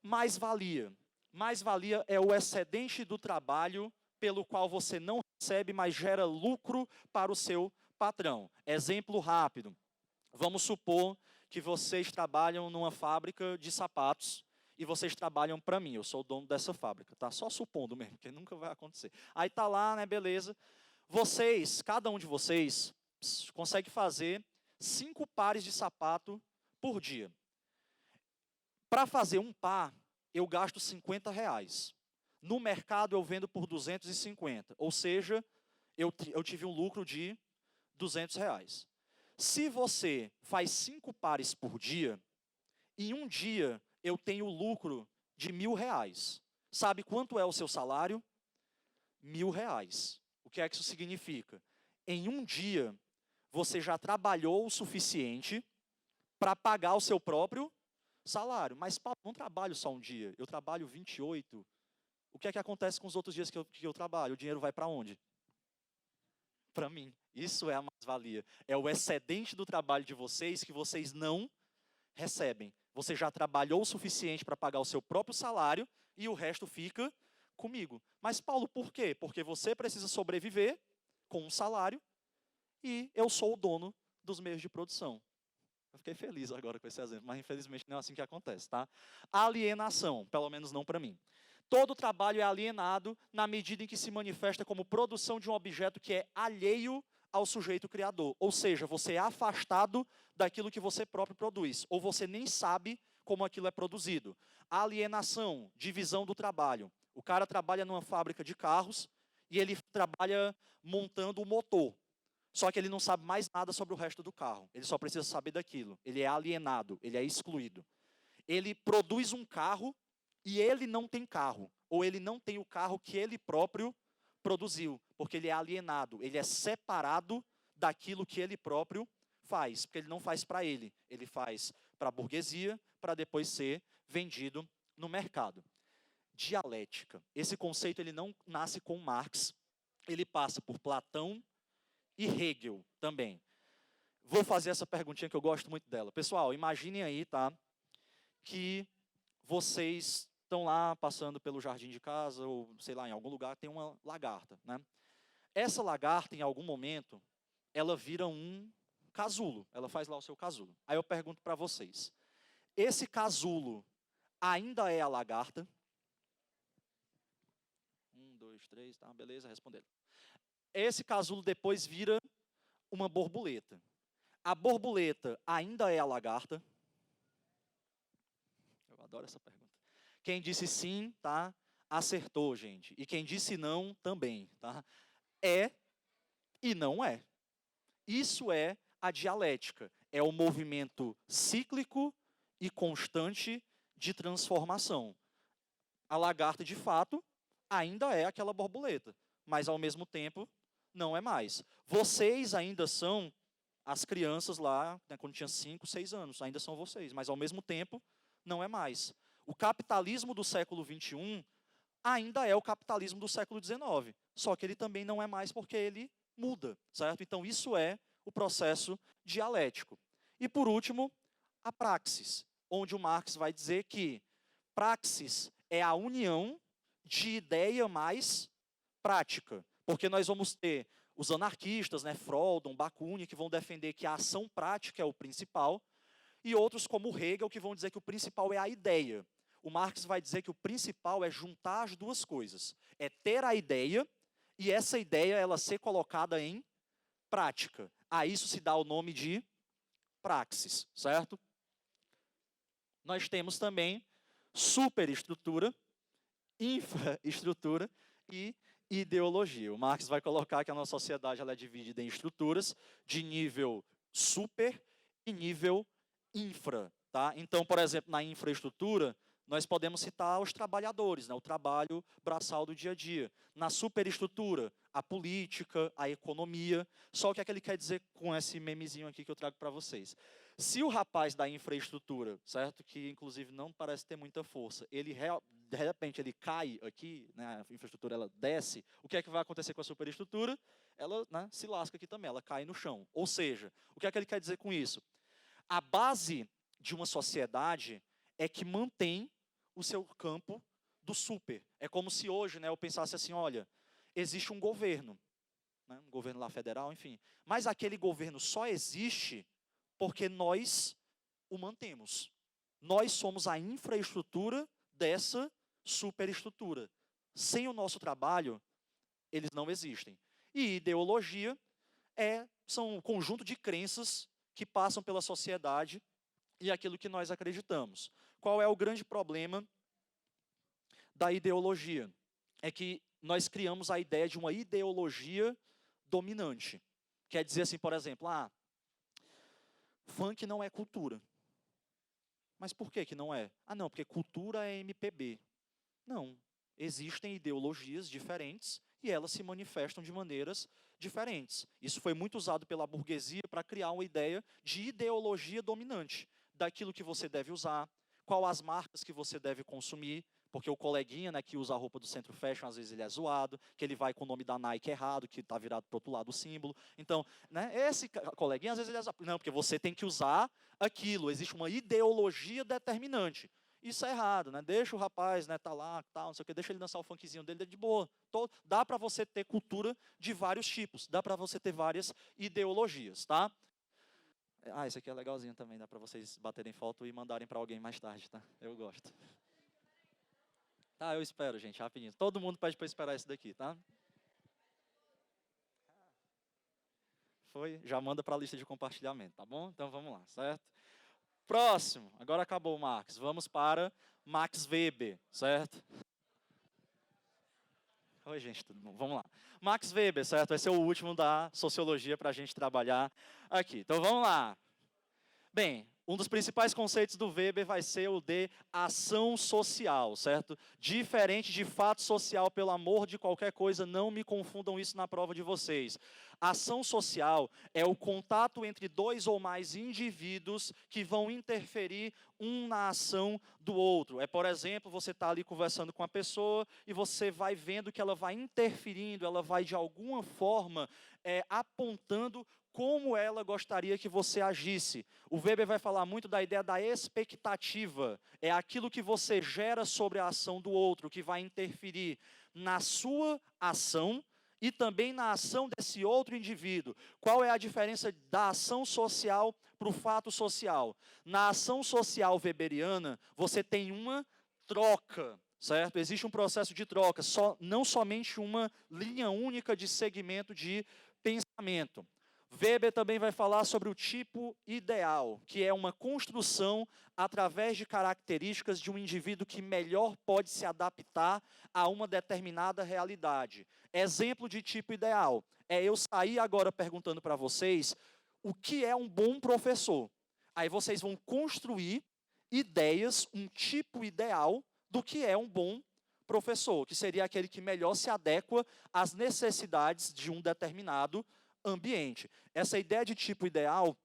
Mais-valia. Mais-valia é o excedente do trabalho pelo qual você não recebe, mas gera lucro para o seu patrão. Exemplo rápido. Vamos supor que vocês trabalham numa fábrica de sapatos e vocês trabalham para mim. Eu sou o dono dessa fábrica, tá? Só supondo mesmo, porque nunca vai acontecer. Aí tá lá, né, beleza. Vocês, cada um de vocês, consegue fazer 5 pares de sapato por dia. Para fazer um par, eu gasto R$ 50. No mercado, eu vendo por 250. Ou seja, eu tive um lucro de R$ 200. Se você faz 5 pares por dia, em um dia eu tenho lucro de R$ 1.000. Sabe quanto é o seu salário? R$ 1.000. O que é que isso significa? Em um dia, você já trabalhou o suficiente para pagar o seu próprio salário. Mas, Paulo, não trabalho só um dia, eu trabalho 28. O que é que acontece com os outros dias que eu trabalho? O dinheiro vai para onde? Para mim. Isso é a mais-valia. É o excedente do trabalho de vocês que vocês não recebem. Você já trabalhou o suficiente para pagar o seu próprio salário e o resto fica comigo. Mas, Paulo, por quê? Porque você precisa sobreviver com um salário e eu sou o dono dos meios de produção. Eu fiquei feliz agora com esse exemplo, mas infelizmente não é assim que acontece, tá? Alienação, pelo menos não para mim. Todo trabalho é alienado na medida em que se manifesta como produção de um objeto que é alheio ao sujeito criador. Ou seja, você é afastado daquilo que você próprio produz. Ou você nem sabe como aquilo é produzido. Alienação, divisão do trabalho. O cara trabalha numa fábrica de carros e ele trabalha montando o motor. Só que ele não sabe mais nada sobre o resto do carro. Ele só precisa saber daquilo. Ele é alienado, ele é excluído. Ele produz um carro e ele não tem carro. Ou ele não tem o carro que ele próprio produziu. Porque ele é alienado, ele é separado daquilo que ele próprio faz. Porque ele não faz para ele, ele faz para a burguesia, para depois ser vendido no mercado. Dialética. Esse conceito ele não nasce com Marx, ele passa por Platão e Hegel também. Vou fazer essa perguntinha que eu gosto muito dela. Pessoal, imaginem aí, tá, que vocês estão lá passando pelo jardim de casa, ou sei lá, em algum lugar tem uma lagarta, né? Essa lagarta, em algum momento, ela vira um casulo, ela faz lá o seu casulo. Aí eu pergunto para vocês, esse casulo ainda é a lagarta? 1, 2, 3, tá, beleza, responderam. Esse casulo depois vira uma borboleta. A borboleta ainda é a lagarta? Eu adoro essa pergunta. Quem disse sim, tá, acertou, gente. E quem disse não, também, tá? É e não é. Isso é a dialética. É o movimento cíclico e constante de transformação. A lagarta, de fato, ainda é aquela borboleta, mas ao mesmo tempo não é mais. Vocês ainda são as crianças lá, né, quando tinha 5, 6 anos, ainda são vocês, mas ao mesmo tempo não é mais. O capitalismo do século XXI ainda é o capitalismo do século XIX, só que ele também não é mais porque ele muda, certo? Então isso é o processo dialético. E por último, a praxis, onde o Marx vai dizer que praxis é a união de ideia mais prática, porque nós vamos ter os anarquistas, né, Frodon, Bakunin, que vão defender que a ação prática é o principal, e outros como Hegel, que vão dizer que o principal é a ideia. O Marx vai dizer que o principal é juntar as duas coisas, é ter a ideia e essa ideia ela ser colocada em prática. A isso se dá o nome de praxis, certo? Nós temos também superestrutura, infraestrutura e ideologia. O Marx vai colocar que a nossa sociedade ela é dividida em estruturas de nível super e nível infra. Tá? Então, por exemplo, na infraestrutura, nós podemos citar os trabalhadores, né? O trabalho braçal do dia a dia. Na superestrutura, a política, a economia. Só o que é que ele quer dizer com esse memezinho aqui que eu trago para vocês? Se o rapaz da infraestrutura, certo, que inclusive não parece ter muita força, ele de repente ele cai aqui, né, a infraestrutura ela desce, o que é que vai acontecer com a superestrutura? Ela, né, se lasca aqui também, ela cai no chão. Ou seja, o que é que ele quer dizer com isso? A base de uma sociedade é que mantém o seu campo do super. É como se hoje, né, eu pensasse assim, olha, existe um governo, né, um governo lá federal, enfim, mas aquele governo só existe porque nós o mantemos. Nós somos a infraestrutura dessa superestrutura. Sem o nosso trabalho, eles não existem. E ideologia são um conjunto de crenças que passam pela sociedade e aquilo que nós acreditamos. Qual é o grande problema da ideologia? É que nós criamos a ideia de uma ideologia dominante. Quer dizer assim, por exemplo, funk não é cultura. Mas por que não é? Ah, não, porque cultura é MPB. Não, existem ideologias diferentes e elas se manifestam de maneiras diferentes. Isso foi muito usado pela burguesia para criar uma ideia de ideologia dominante, daquilo que você deve usar, qual as marcas que você deve consumir, porque o coleguinha, né, que usa a roupa do Centro Fashion, às vezes ele é zoado, que ele vai com o nome da Nike errado, que está virado para o outro lado do símbolo. Então, né, esse coleguinha, às vezes ele é zoado. Não, porque você tem que usar aquilo, existe uma ideologia determinante. Isso é errado, né? Deixa o rapaz, né, tá lá, tal, não sei o quê, deixa ele dançar o funkzinho dele de boa. Dá para você ter cultura de vários tipos, dá para você ter várias ideologias, tá? Esse aqui é legalzinho também, dá para vocês baterem foto e mandarem para alguém mais tarde, tá? Eu gosto. Tá, eu espero, gente, rapidinho. Todo mundo pede para esperar esse daqui, tá? Foi? Já manda para a lista de compartilhamento, tá bom? Então vamos lá, certo? Próximo. Agora acabou o Marx. Vamos para Max Weber, certo? Oi, gente, tudo bom? Vamos lá. Max Weber, certo? Vai ser o último da sociologia para a gente trabalhar aqui. Então, vamos lá. Bem, um dos principais conceitos do Weber vai ser o de ação social, certo? Diferente de fato social, pelo amor de qualquer coisa, não me confundam isso na prova de vocês. Ação social é o contato entre dois ou mais indivíduos que vão interferir um na ação do outro. É, por exemplo, você está ali conversando com a pessoa e você vai vendo que ela vai interferindo, ela vai de alguma forma apontando como ela gostaria que você agisse. O Weber vai falar muito da ideia da expectativa. É aquilo que você gera sobre a ação do outro, que vai interferir na sua ação e também na ação desse outro indivíduo. Qual é a diferença da ação social para o fato social? Na ação social weberiana, você tem uma troca, certo? Existe um processo de troca, não somente uma linha única de segmento de pensamento. Weber também vai falar sobre o tipo ideal, que é uma construção através de características de um indivíduo que melhor pode se adaptar a uma determinada realidade. Exemplo de tipo ideal é eu sair agora perguntando para vocês o que é um bom professor. Aí vocês vão construir ideias, um tipo ideal do que é um bom professor, que seria aquele que melhor se adequa às necessidades de um determinado ambiente. Essa ideia de tipo ideal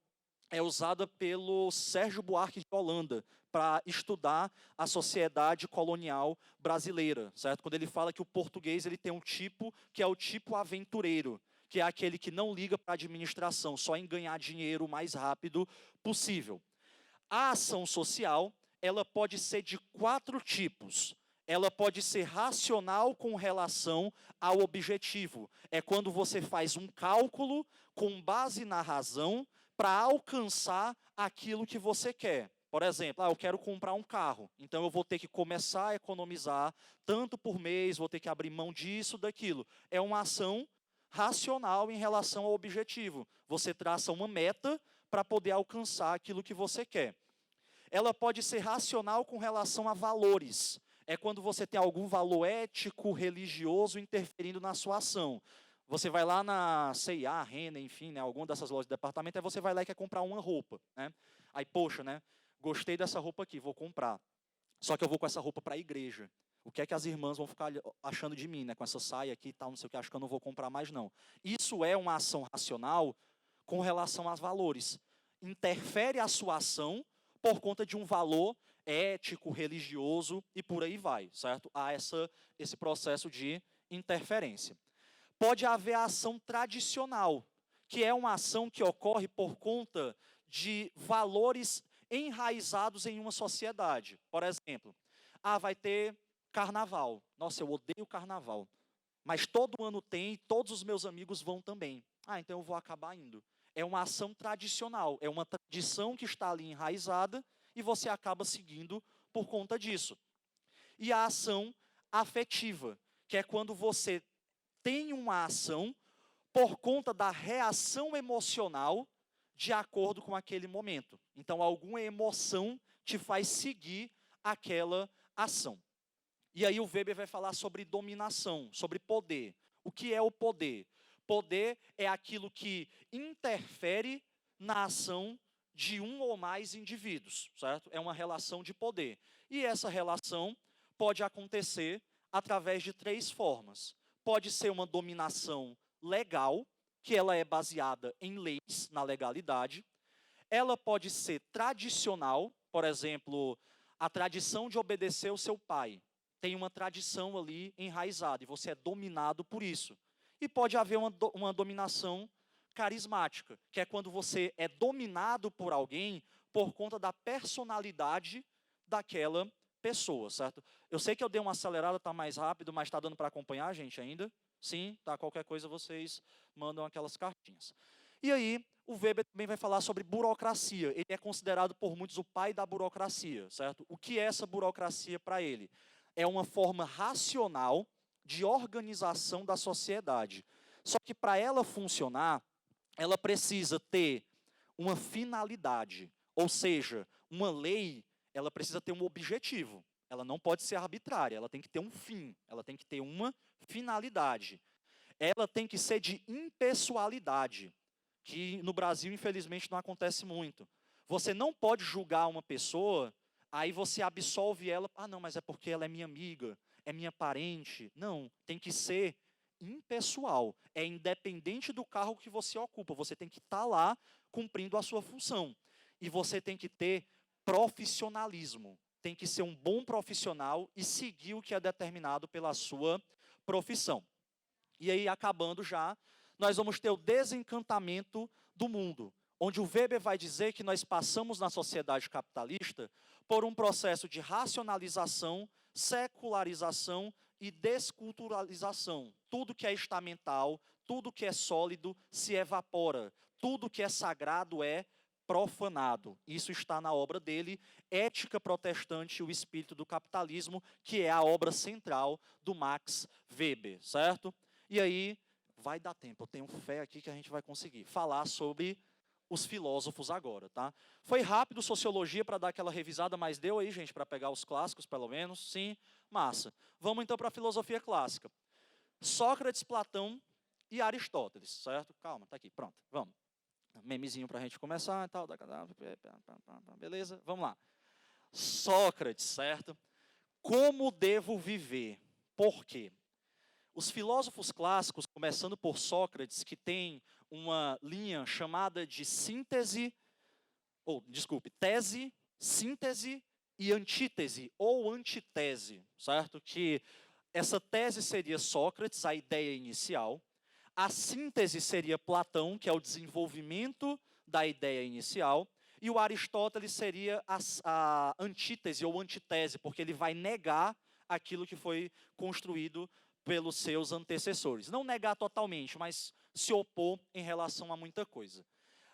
é usada pelo Sérgio Buarque de Holanda para estudar a sociedade colonial brasileira, certo? Quando ele fala que o português ele tem um tipo que é o tipo aventureiro, que é aquele que não liga para a administração, só em ganhar dinheiro o mais rápido possível. A ação social, ela pode ser de 4 tipos. Ela pode ser racional com relação ao objetivo. É quando você faz um cálculo com base na razão para alcançar aquilo que você quer. Por exemplo, eu quero comprar um carro, então eu vou ter que começar a economizar tanto por mês, vou ter que abrir mão disso, daquilo. É uma ação racional em relação ao objetivo. Você traça uma meta para poder alcançar aquilo que você quer. Ela pode ser racional com relação a valores. É quando você tem algum valor ético, religioso interferindo na sua ação. Você vai lá na C&A, Renner, enfim, né, alguma dessas lojas de departamento, aí você vai lá e quer comprar uma roupa, né? Aí, poxa, né, gostei dessa roupa aqui, vou comprar. Só que eu vou com essa roupa para a igreja. O que é que as irmãs vão ficar achando de mim, né, com essa saia aqui e tal, não sei o que, acho que eu não vou comprar mais não. Isso é uma ação racional com relação aos valores. Interfere a sua ação por conta de um valor ético, religioso e por aí vai, certo? Há esse processo de interferência. Pode haver a ação tradicional, que é uma ação que ocorre por conta de valores enraizados em uma sociedade. Por exemplo, vai ter carnaval. Nossa, eu odeio carnaval. Mas todo ano tem e todos os meus amigos vão também. Então eu vou acabar indo. É uma ação tradicional, é uma tradição que está ali enraizada e você acaba seguindo por conta disso. E a ação afetiva, que é quando você tem uma ação por conta da reação emocional de acordo com aquele momento. Então, alguma emoção te faz seguir aquela ação. E aí o Weber vai falar sobre dominação, sobre poder. O que é o poder? Poder é aquilo que interfere na ação de um ou mais indivíduos, certo? É uma relação de poder. E essa relação pode acontecer através de 3 formas. Pode ser uma dominação legal, que ela é baseada em leis, na legalidade. Ela pode ser tradicional, por exemplo, a tradição de obedecer ao seu pai. Tem uma tradição ali enraizada e você é dominado por isso. E pode haver uma dominação carismática, que é quando você é dominado por alguém por conta da personalidade daquela pessoa, certo? Eu sei que eu dei uma acelerada, está mais rápido, mas está dando para acompanhar, gente, ainda? Sim, tá? Qualquer coisa vocês mandam aquelas cartinhas. E aí, o Weber também vai falar sobre burocracia. Ele é considerado por muitos o pai da burocracia, certo? O que é essa burocracia para ele? É uma forma racional de organização da sociedade. Só que para ela funcionar, ela precisa ter uma finalidade, Ou seja, uma lei, ela precisa ter um objetivo. Ela não pode ser arbitrária, ela tem que ter um fim, ela tem que ter uma finalidade. Ela tem que ser de impessoalidade, que no Brasil, infelizmente, não acontece muito. Você não pode julgar uma pessoa, aí você absolve ela, não, mas é porque ela é minha amiga, é minha parente. Não, tem que ser impessoal, é independente do cargo que você ocupa, você tem que estar lá cumprindo a sua função. E você tem que ter profissionalismo, tem que ser um bom profissional e seguir o que é determinado pela sua profissão. E aí, acabando já, nós vamos ter o desencantamento do mundo, onde o Weber vai dizer que nós passamos na sociedade capitalista por um processo de racionalização, secularização e desculturalização. Tudo que é estamental, tudo que é sólido se evapora, tudo que é sagrado é profanado. Isso está na obra dele, Ética Protestante e o Espírito do Capitalismo, que é a obra central do Max Weber, certo? E aí, vai dar tempo, eu tenho fé aqui que a gente vai conseguir falar sobre os filósofos agora, tá? Foi rápido sociologia para dar aquela revisada, mas deu aí, gente, para pegar os clássicos, pelo menos? Sim, massa. Vamos então para a filosofia clássica. Sócrates, Platão e Aristóteles, certo? Calma, tá aqui, pronto, vamos. Memezinho para a gente começar e tal, beleza? Vamos lá. Sócrates, certo? Como devo viver? Por quê? Os filósofos clássicos, começando por Sócrates, que tem uma linha chamada de tese, síntese e antítese, ou antitese, certo? Que essa tese seria Sócrates, a ideia inicial. A síntese seria Platão, que é o desenvolvimento da ideia inicial. E o Aristóteles seria a antítese ou antitese, porque ele vai negar aquilo que foi construído pelos seus antecessores. Não negar totalmente, mas se opor em relação a muita coisa.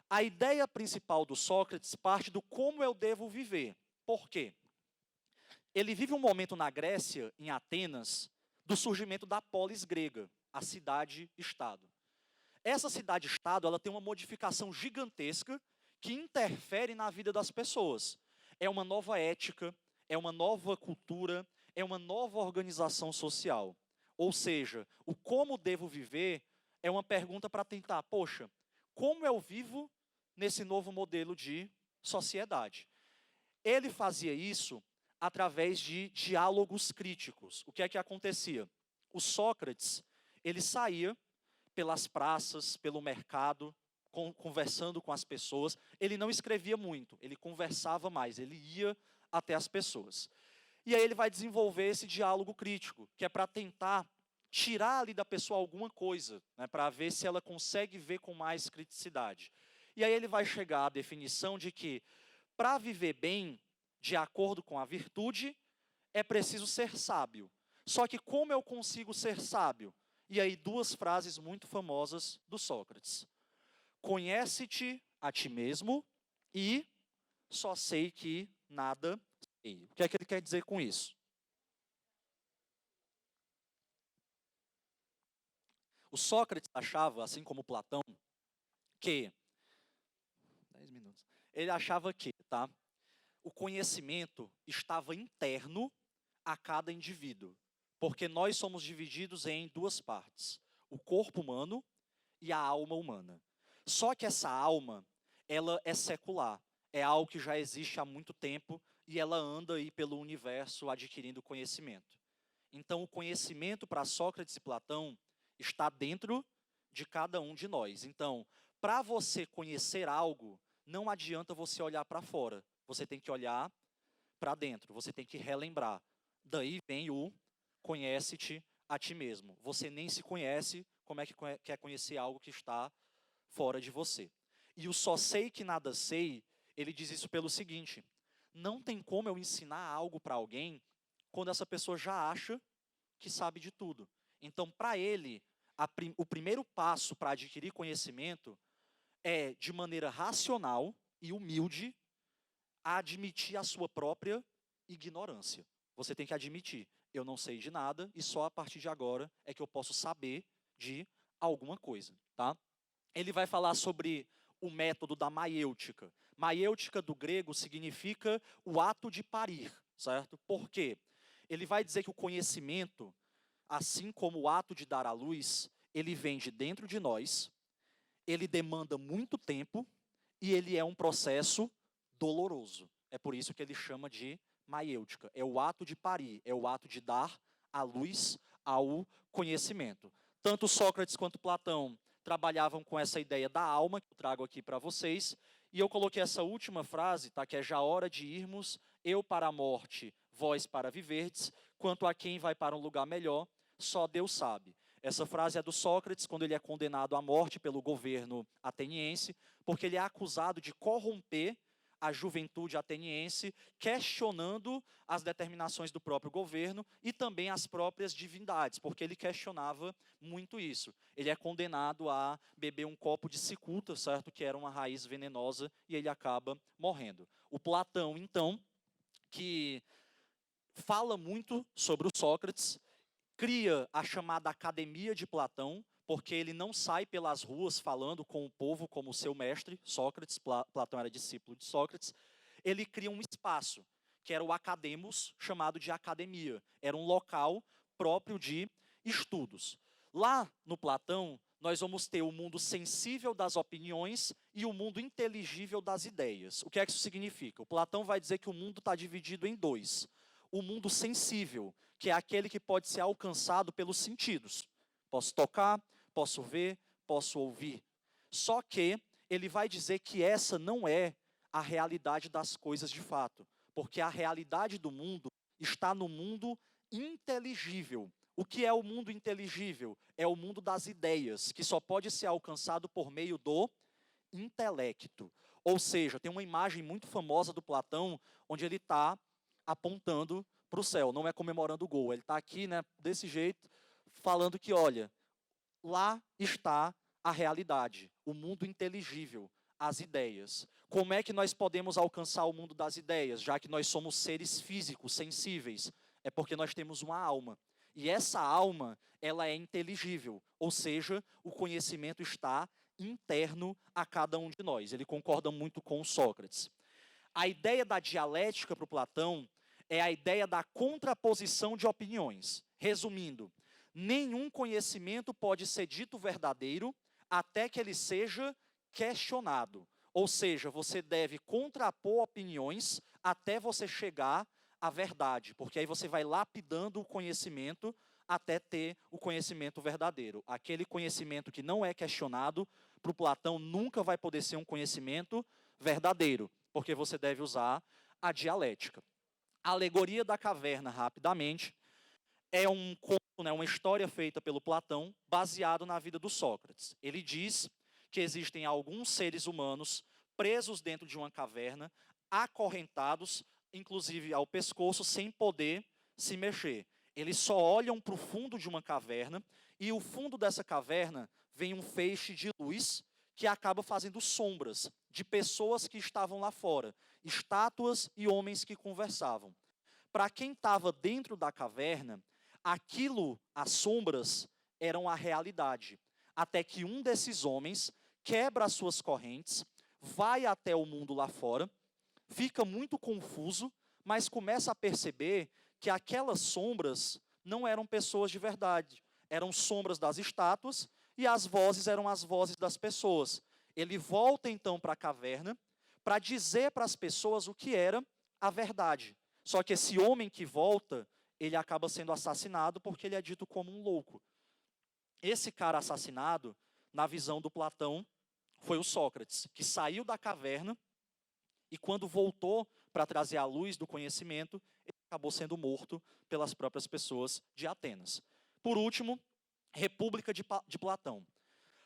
A ideia principal do Sócrates parte do como eu devo viver. Por quê? Ele vive um momento na Grécia, em Atenas, do surgimento da polis grega, a cidade-estado. Essa cidade-estado, ela tem uma modificação gigantesca que interfere na vida das pessoas. É uma nova ética, é uma nova cultura, é uma nova organização social. Ou seja, o como devo viver é uma pergunta para tentar, poxa, como eu vivo nesse novo modelo de sociedade? Ele fazia isso através de diálogos críticos. O que é que acontecia? O Sócrates, ele saía pelas praças, pelo mercado, conversando com as pessoas. Ele não escrevia muito, ele conversava mais, ele ia até as pessoas. E aí ele vai desenvolver esse diálogo crítico, que é para tentar tirar ali da pessoa alguma coisa, né, para ver se ela consegue ver com mais criticidade. E aí ele vai chegar à definição de que, para viver bem, de acordo com a virtude, é preciso ser sábio. Só que como eu consigo ser sábio? E aí duas frases muito famosas do Sócrates. Conhece-te a ti mesmo e só sei que nada sei. O que é que ele quer dizer com isso? O Sócrates achava, assim como Platão, que 10 minutos. Ele achava que, tá? O conhecimento estava interno a cada indivíduo, porque nós somos divididos em duas partes: o corpo humano e a alma humana. Só que essa alma, ela é secular, é algo que já existe há muito tempo e ela anda aí pelo universo adquirindo conhecimento. Então, o conhecimento para Sócrates e Platão está dentro de cada um de nós. Então, para você conhecer algo, não adianta você olhar para fora. Você tem que olhar para dentro, você tem que relembrar. Daí vem o conhece-te a ti mesmo. Você nem se conhece, como é que quer conhecer algo que está fora de você? E o só sei que nada sei, ele diz isso pelo seguinte: não tem como eu ensinar algo para alguém quando essa pessoa já acha que sabe de tudo. Então, para ele, o primeiro passo para adquirir conhecimento é, de maneira racional e humilde, admitir a sua própria ignorância. Você tem que admitir, eu não sei de nada e só a partir de agora é que eu posso saber de alguma coisa, tá? Ele vai falar sobre o método da maiêutica. Maiêutica do grego significa o ato de parir, certo? Por quê? Ele vai dizer que o conhecimento, assim como o ato de dar à luz, ele vem de dentro de nós, ele demanda muito tempo e ele é um processo doloroso. É por isso que ele chama de maiêutica. É o ato de parir, é o ato de dar à luz ao conhecimento. Tanto Sócrates quanto Platão trabalhavam com essa ideia da alma, que eu trago aqui para vocês, e eu coloquei essa última frase, tá, que é já hora de irmos, eu para a morte, vós para viverdes, quanto a quem vai para um lugar melhor, só Deus sabe. Essa frase é do Sócrates, quando ele é condenado à morte pelo governo ateniense, porque ele é acusado de corromper a juventude ateniense, questionando as determinações do próprio governo e também as próprias divindades, porque ele questionava muito isso. Ele é condenado a beber um copo de cicuta, certo? Que era uma raiz venenosa, e ele acaba morrendo. O Platão, então, que fala muito sobre o Sócrates, cria a chamada Academia de Platão, porque ele não sai pelas ruas falando com o povo como seu mestre, Sócrates. Platão era discípulo de Sócrates. Ele cria um espaço, que era o Academos, chamado de academia. Era um local próprio de estudos. Lá no Platão, nós vamos ter o mundo sensível das opiniões e o mundo inteligível das ideias. O que é que isso significa? O Platão vai dizer que o mundo está dividido em dois. O mundo sensível, que é aquele que pode ser alcançado pelos sentidos. Posso tocar, posso ver, posso ouvir. Só que ele vai dizer que essa não é a realidade das coisas de fato, porque a realidade do mundo está no mundo inteligível. O que é o mundo inteligível? É o mundo das ideias, que só pode ser alcançado por meio do intelecto. Ou seja, tem uma imagem muito famosa do Platão, onde ele está apontando para o céu, não é comemorando o gol. Ele está aqui, né, desse jeito, falando que, olha, lá está a realidade, o mundo inteligível, as ideias. Como é que nós podemos alcançar o mundo das ideias, já que nós somos seres físicos, sensíveis? É porque nós temos uma alma. E essa alma, ela é inteligível, ou seja, o conhecimento está interno a cada um de nós. Ele concorda muito com Sócrates. A ideia da dialética para o Platão é a ideia da contraposição de opiniões. Resumindo, nenhum conhecimento pode ser dito verdadeiro até que ele seja questionado. Ou seja, você deve contrapor opiniões até você chegar à verdade, porque aí você vai lapidando o conhecimento até ter o conhecimento verdadeiro. Aquele conhecimento que não é questionado, para o Platão nunca vai poder ser um conhecimento verdadeiro, porque você deve usar a dialética. A alegoria da caverna, rapidamente, é um conto, né, uma história feita pelo Platão, baseado na vida do Sócrates. Ele diz que existem alguns seres humanos presos dentro de uma caverna, acorrentados, inclusive ao pescoço, sem poder se mexer. Eles só olham para o fundo de uma caverna, e o fundo dessa caverna vem um feixe de luz que acaba fazendo sombras de pessoas que estavam lá fora, estátuas e homens que conversavam. Para quem estava dentro da caverna, aquilo, as sombras, eram a realidade. Até que um desses homens quebra as suas correntes, vai até o mundo lá fora, fica muito confuso, mas começa a perceber que aquelas sombras não eram pessoas de verdade. Eram sombras das estátuas e as vozes eram as vozes das pessoas. Ele volta então para a caverna para dizer para as pessoas o que era a verdade. Só que esse homem que volta, ele acaba sendo assassinado porque ele é dito como um louco. Esse cara assassinado, na visão do Platão, foi o Sócrates, que saiu da caverna e quando voltou para trazer a luz do conhecimento, ele acabou sendo morto pelas próprias pessoas de Atenas. Por último, República de Platão.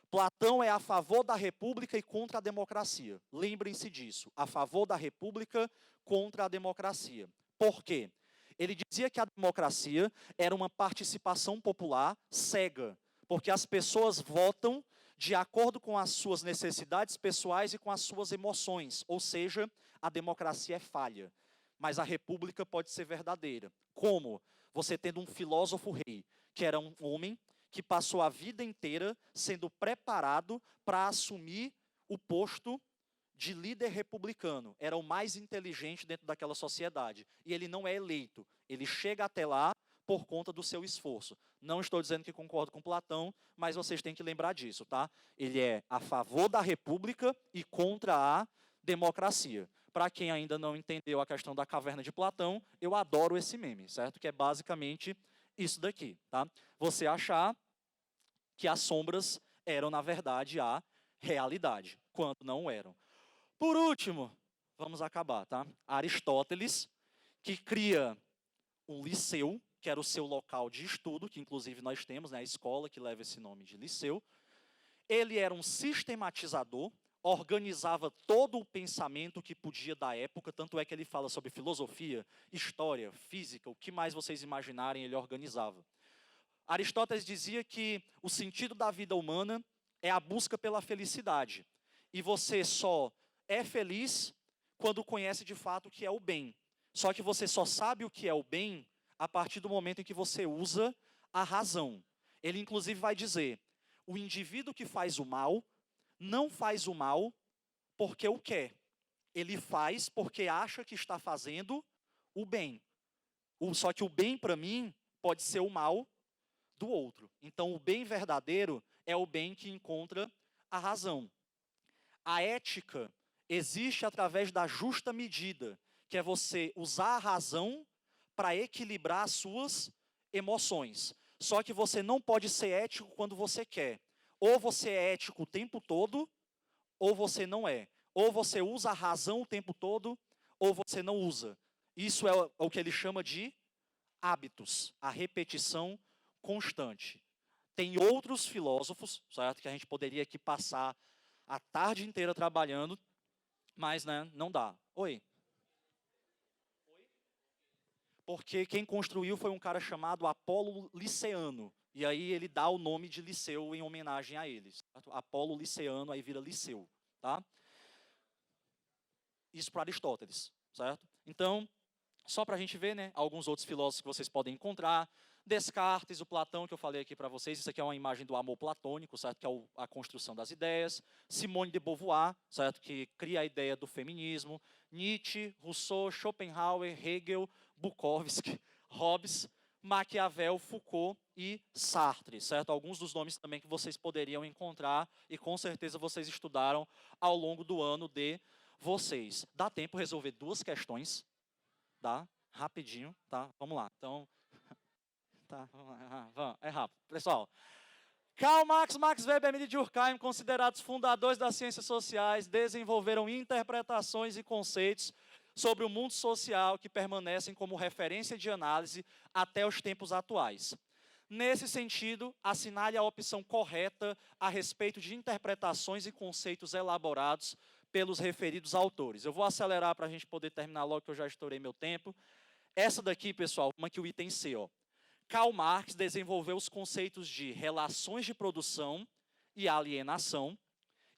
Platão é a favor da república e contra a democracia. Lembrem-se disso, a favor da república contra a democracia. Por quê? Ele dizia que a democracia era uma participação popular cega, porque as pessoas votam de acordo com as suas necessidades pessoais e com as suas emoções, ou seja, a democracia é falha, mas a república pode ser verdadeira. Como? Você tendo um filósofo rei, que era um homem que passou a vida inteira sendo preparado para assumir o posto de líder republicano, era o mais inteligente dentro daquela sociedade. E ele não é eleito, ele chega até lá por conta do seu esforço. Não estou dizendo que concordo com Platão, mas vocês têm que lembrar disso, tá? Ele é a favor da república e contra a democracia. Para quem ainda não entendeu a questão da caverna de Platão, eu adoro esse meme, certo? Que é basicamente isso daqui, tá? Você achar que as sombras eram, na verdade, a realidade, quando não eram. Por último, vamos acabar, tá? Aristóteles, que cria um liceu, que era o seu local de estudo, que inclusive nós temos, né, a escola que leva esse nome de liceu. Ele era um sistematizador, organizava todo o pensamento que podia da época, tanto é que ele fala sobre filosofia, história, física, o que mais vocês imaginarem, ele organizava. Aristóteles dizia que o sentido da vida humana é a busca pela felicidade. E você só é feliz quando conhece de fato o que é o bem. Só que você só sabe o que é o bem a partir do momento em que você usa a razão. Ele inclusive vai dizer, o indivíduo que faz o mal, não faz o mal porque o quer. Ele faz porque acha que está fazendo o bem. Só que o bem para mim pode ser o mal do outro. Então o bem verdadeiro é o bem que encontra a razão. A ética existe através da justa medida, que é você usar a razão para equilibrar as suas emoções. Só que você não pode ser ético quando você quer. Ou você é ético o tempo todo, ou você não é. Ou você usa a razão o tempo todo, ou você não usa. Isso é o que ele chama de hábitos, a repetição constante. Tem outros filósofos, certo, que a gente poderia aqui passar a tarde inteira trabalhando, mas né, não dá. Oi? Porque quem construiu foi um cara chamado Apolo Liceano. E aí ele dá o nome de Liceu em homenagem a ele. Certo? Apolo Liceano, aí vira Liceu. Tá? Isso para Aristóteles. Certo? Então, só para a gente ver, né, alguns outros filósofos que vocês podem encontrar. Descartes, o Platão, que eu falei aqui para vocês. Isso aqui é uma imagem do amor platônico, certo? Que é a construção das ideias. Simone de Beauvoir, certo? Que cria a ideia do feminismo. Nietzsche, Rousseau, Schopenhauer, Hegel, Bukowski, Hobbes, Maquiavel, Foucault e Sartre, certo? Alguns dos nomes também que vocês poderiam encontrar e com certeza vocês estudaram ao longo do ano de vocês. Dá tempo resolver duas questões, tá? Rapidinho, tá? Vamos lá. Então, tá, vamos, é rápido. Pessoal, Karl Marx, Max Weber e Emile Durkheim, considerados fundadores das ciências sociais, desenvolveram interpretações e conceitos sobre o mundo social que permanecem como referência de análise até os tempos atuais. Nesse sentido, assinale a opção correta a respeito de interpretações e conceitos elaborados pelos referidos autores. Eu vou acelerar para a gente poder terminar logo, que eu já estourei meu tempo. Essa daqui, pessoal, uma que o item C, ó. Karl Marx desenvolveu os conceitos de relações de produção e alienação,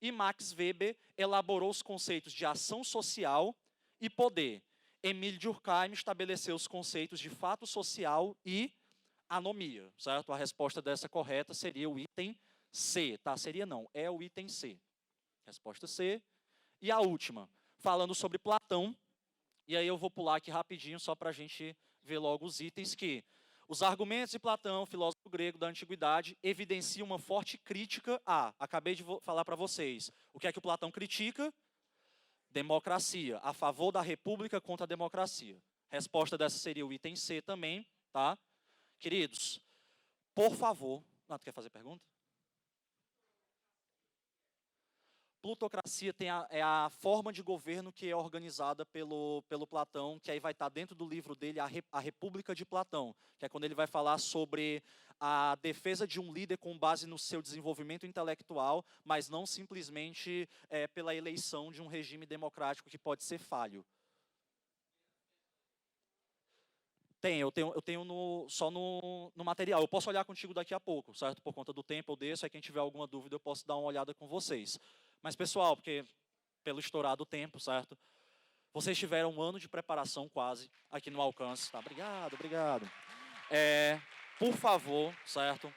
e Max Weber elaborou os conceitos de ação social e poder. Emile Durkheim estabeleceu os conceitos de fato social e anomia, certo? A resposta dessa correta seria o item C, tá? Seria não, é o item C. Resposta C. E a última, falando sobre Platão, e aí eu vou pular aqui rapidinho só para a gente ver logo os itens que os argumentos de Platão, filósofo grego da antiguidade, evidenciam uma forte crítica a, acabei de falar para vocês, o que é que o Platão critica? Democracia, a favor da república contra a democracia. Resposta dessa seria o item C também, tá? Queridos, por favor, não, tu quer fazer pergunta? Plutocracia é a forma de governo que é organizada pelo Platão, que aí vai estar dentro do livro dele, a República de Platão, que é quando ele vai falar sobre a defesa de um líder com base no seu desenvolvimento intelectual, mas não simplesmente pela eleição de um regime democrático que pode ser falho. Eu tenho só no material. Eu posso olhar contigo daqui a pouco, certo? Por conta do tempo eu deixo, aí quem tiver alguma dúvida eu posso dar uma olhada com vocês. Mas, pessoal, porque pelo estourado tempo, certo? Vocês tiveram um ano de preparação quase aqui no Alcance, tá? Obrigado, obrigado. Por favor, certo?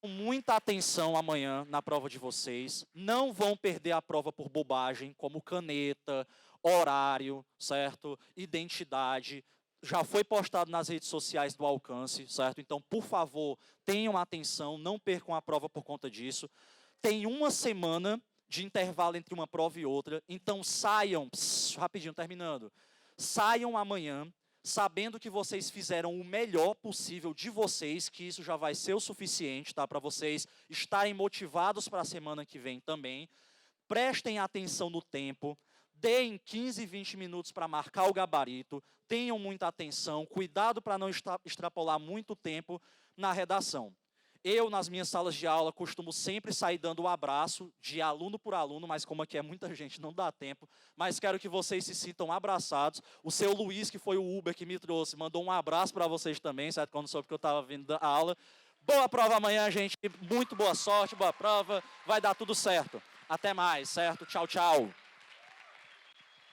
muita atenção amanhã na prova de vocês. Não vão perder a prova por bobagem, como caneta, horário, certo? Identidade. Já foi postado nas redes sociais do Alcance, certo? Então, por favor, tenham atenção, não percam a prova por conta disso. Tem uma semana de intervalo entre uma prova e outra, então saiam, rapidinho, terminando. Saiam amanhã, sabendo que vocês fizeram o melhor possível de vocês, que isso já vai ser o suficiente, tá? Para vocês estarem motivados para a semana que vem também. Prestem atenção no tempo, deem 15, 20 minutos para marcar o gabarito, tenham muita atenção, cuidado para não extrapolar muito tempo na redação. Eu, nas minhas salas de aula, costumo sempre sair dando um abraço de aluno por aluno, mas como aqui é muita gente, não dá tempo. Mas quero que vocês se sintam abraçados. O seu Luiz, que foi o Uber que me trouxe, mandou um abraço para vocês também, certo? Quando soube que eu estava vindo da aula. Boa prova amanhã, gente. Muito boa sorte, boa prova. Vai dar tudo certo. Até mais, certo? Tchau, tchau.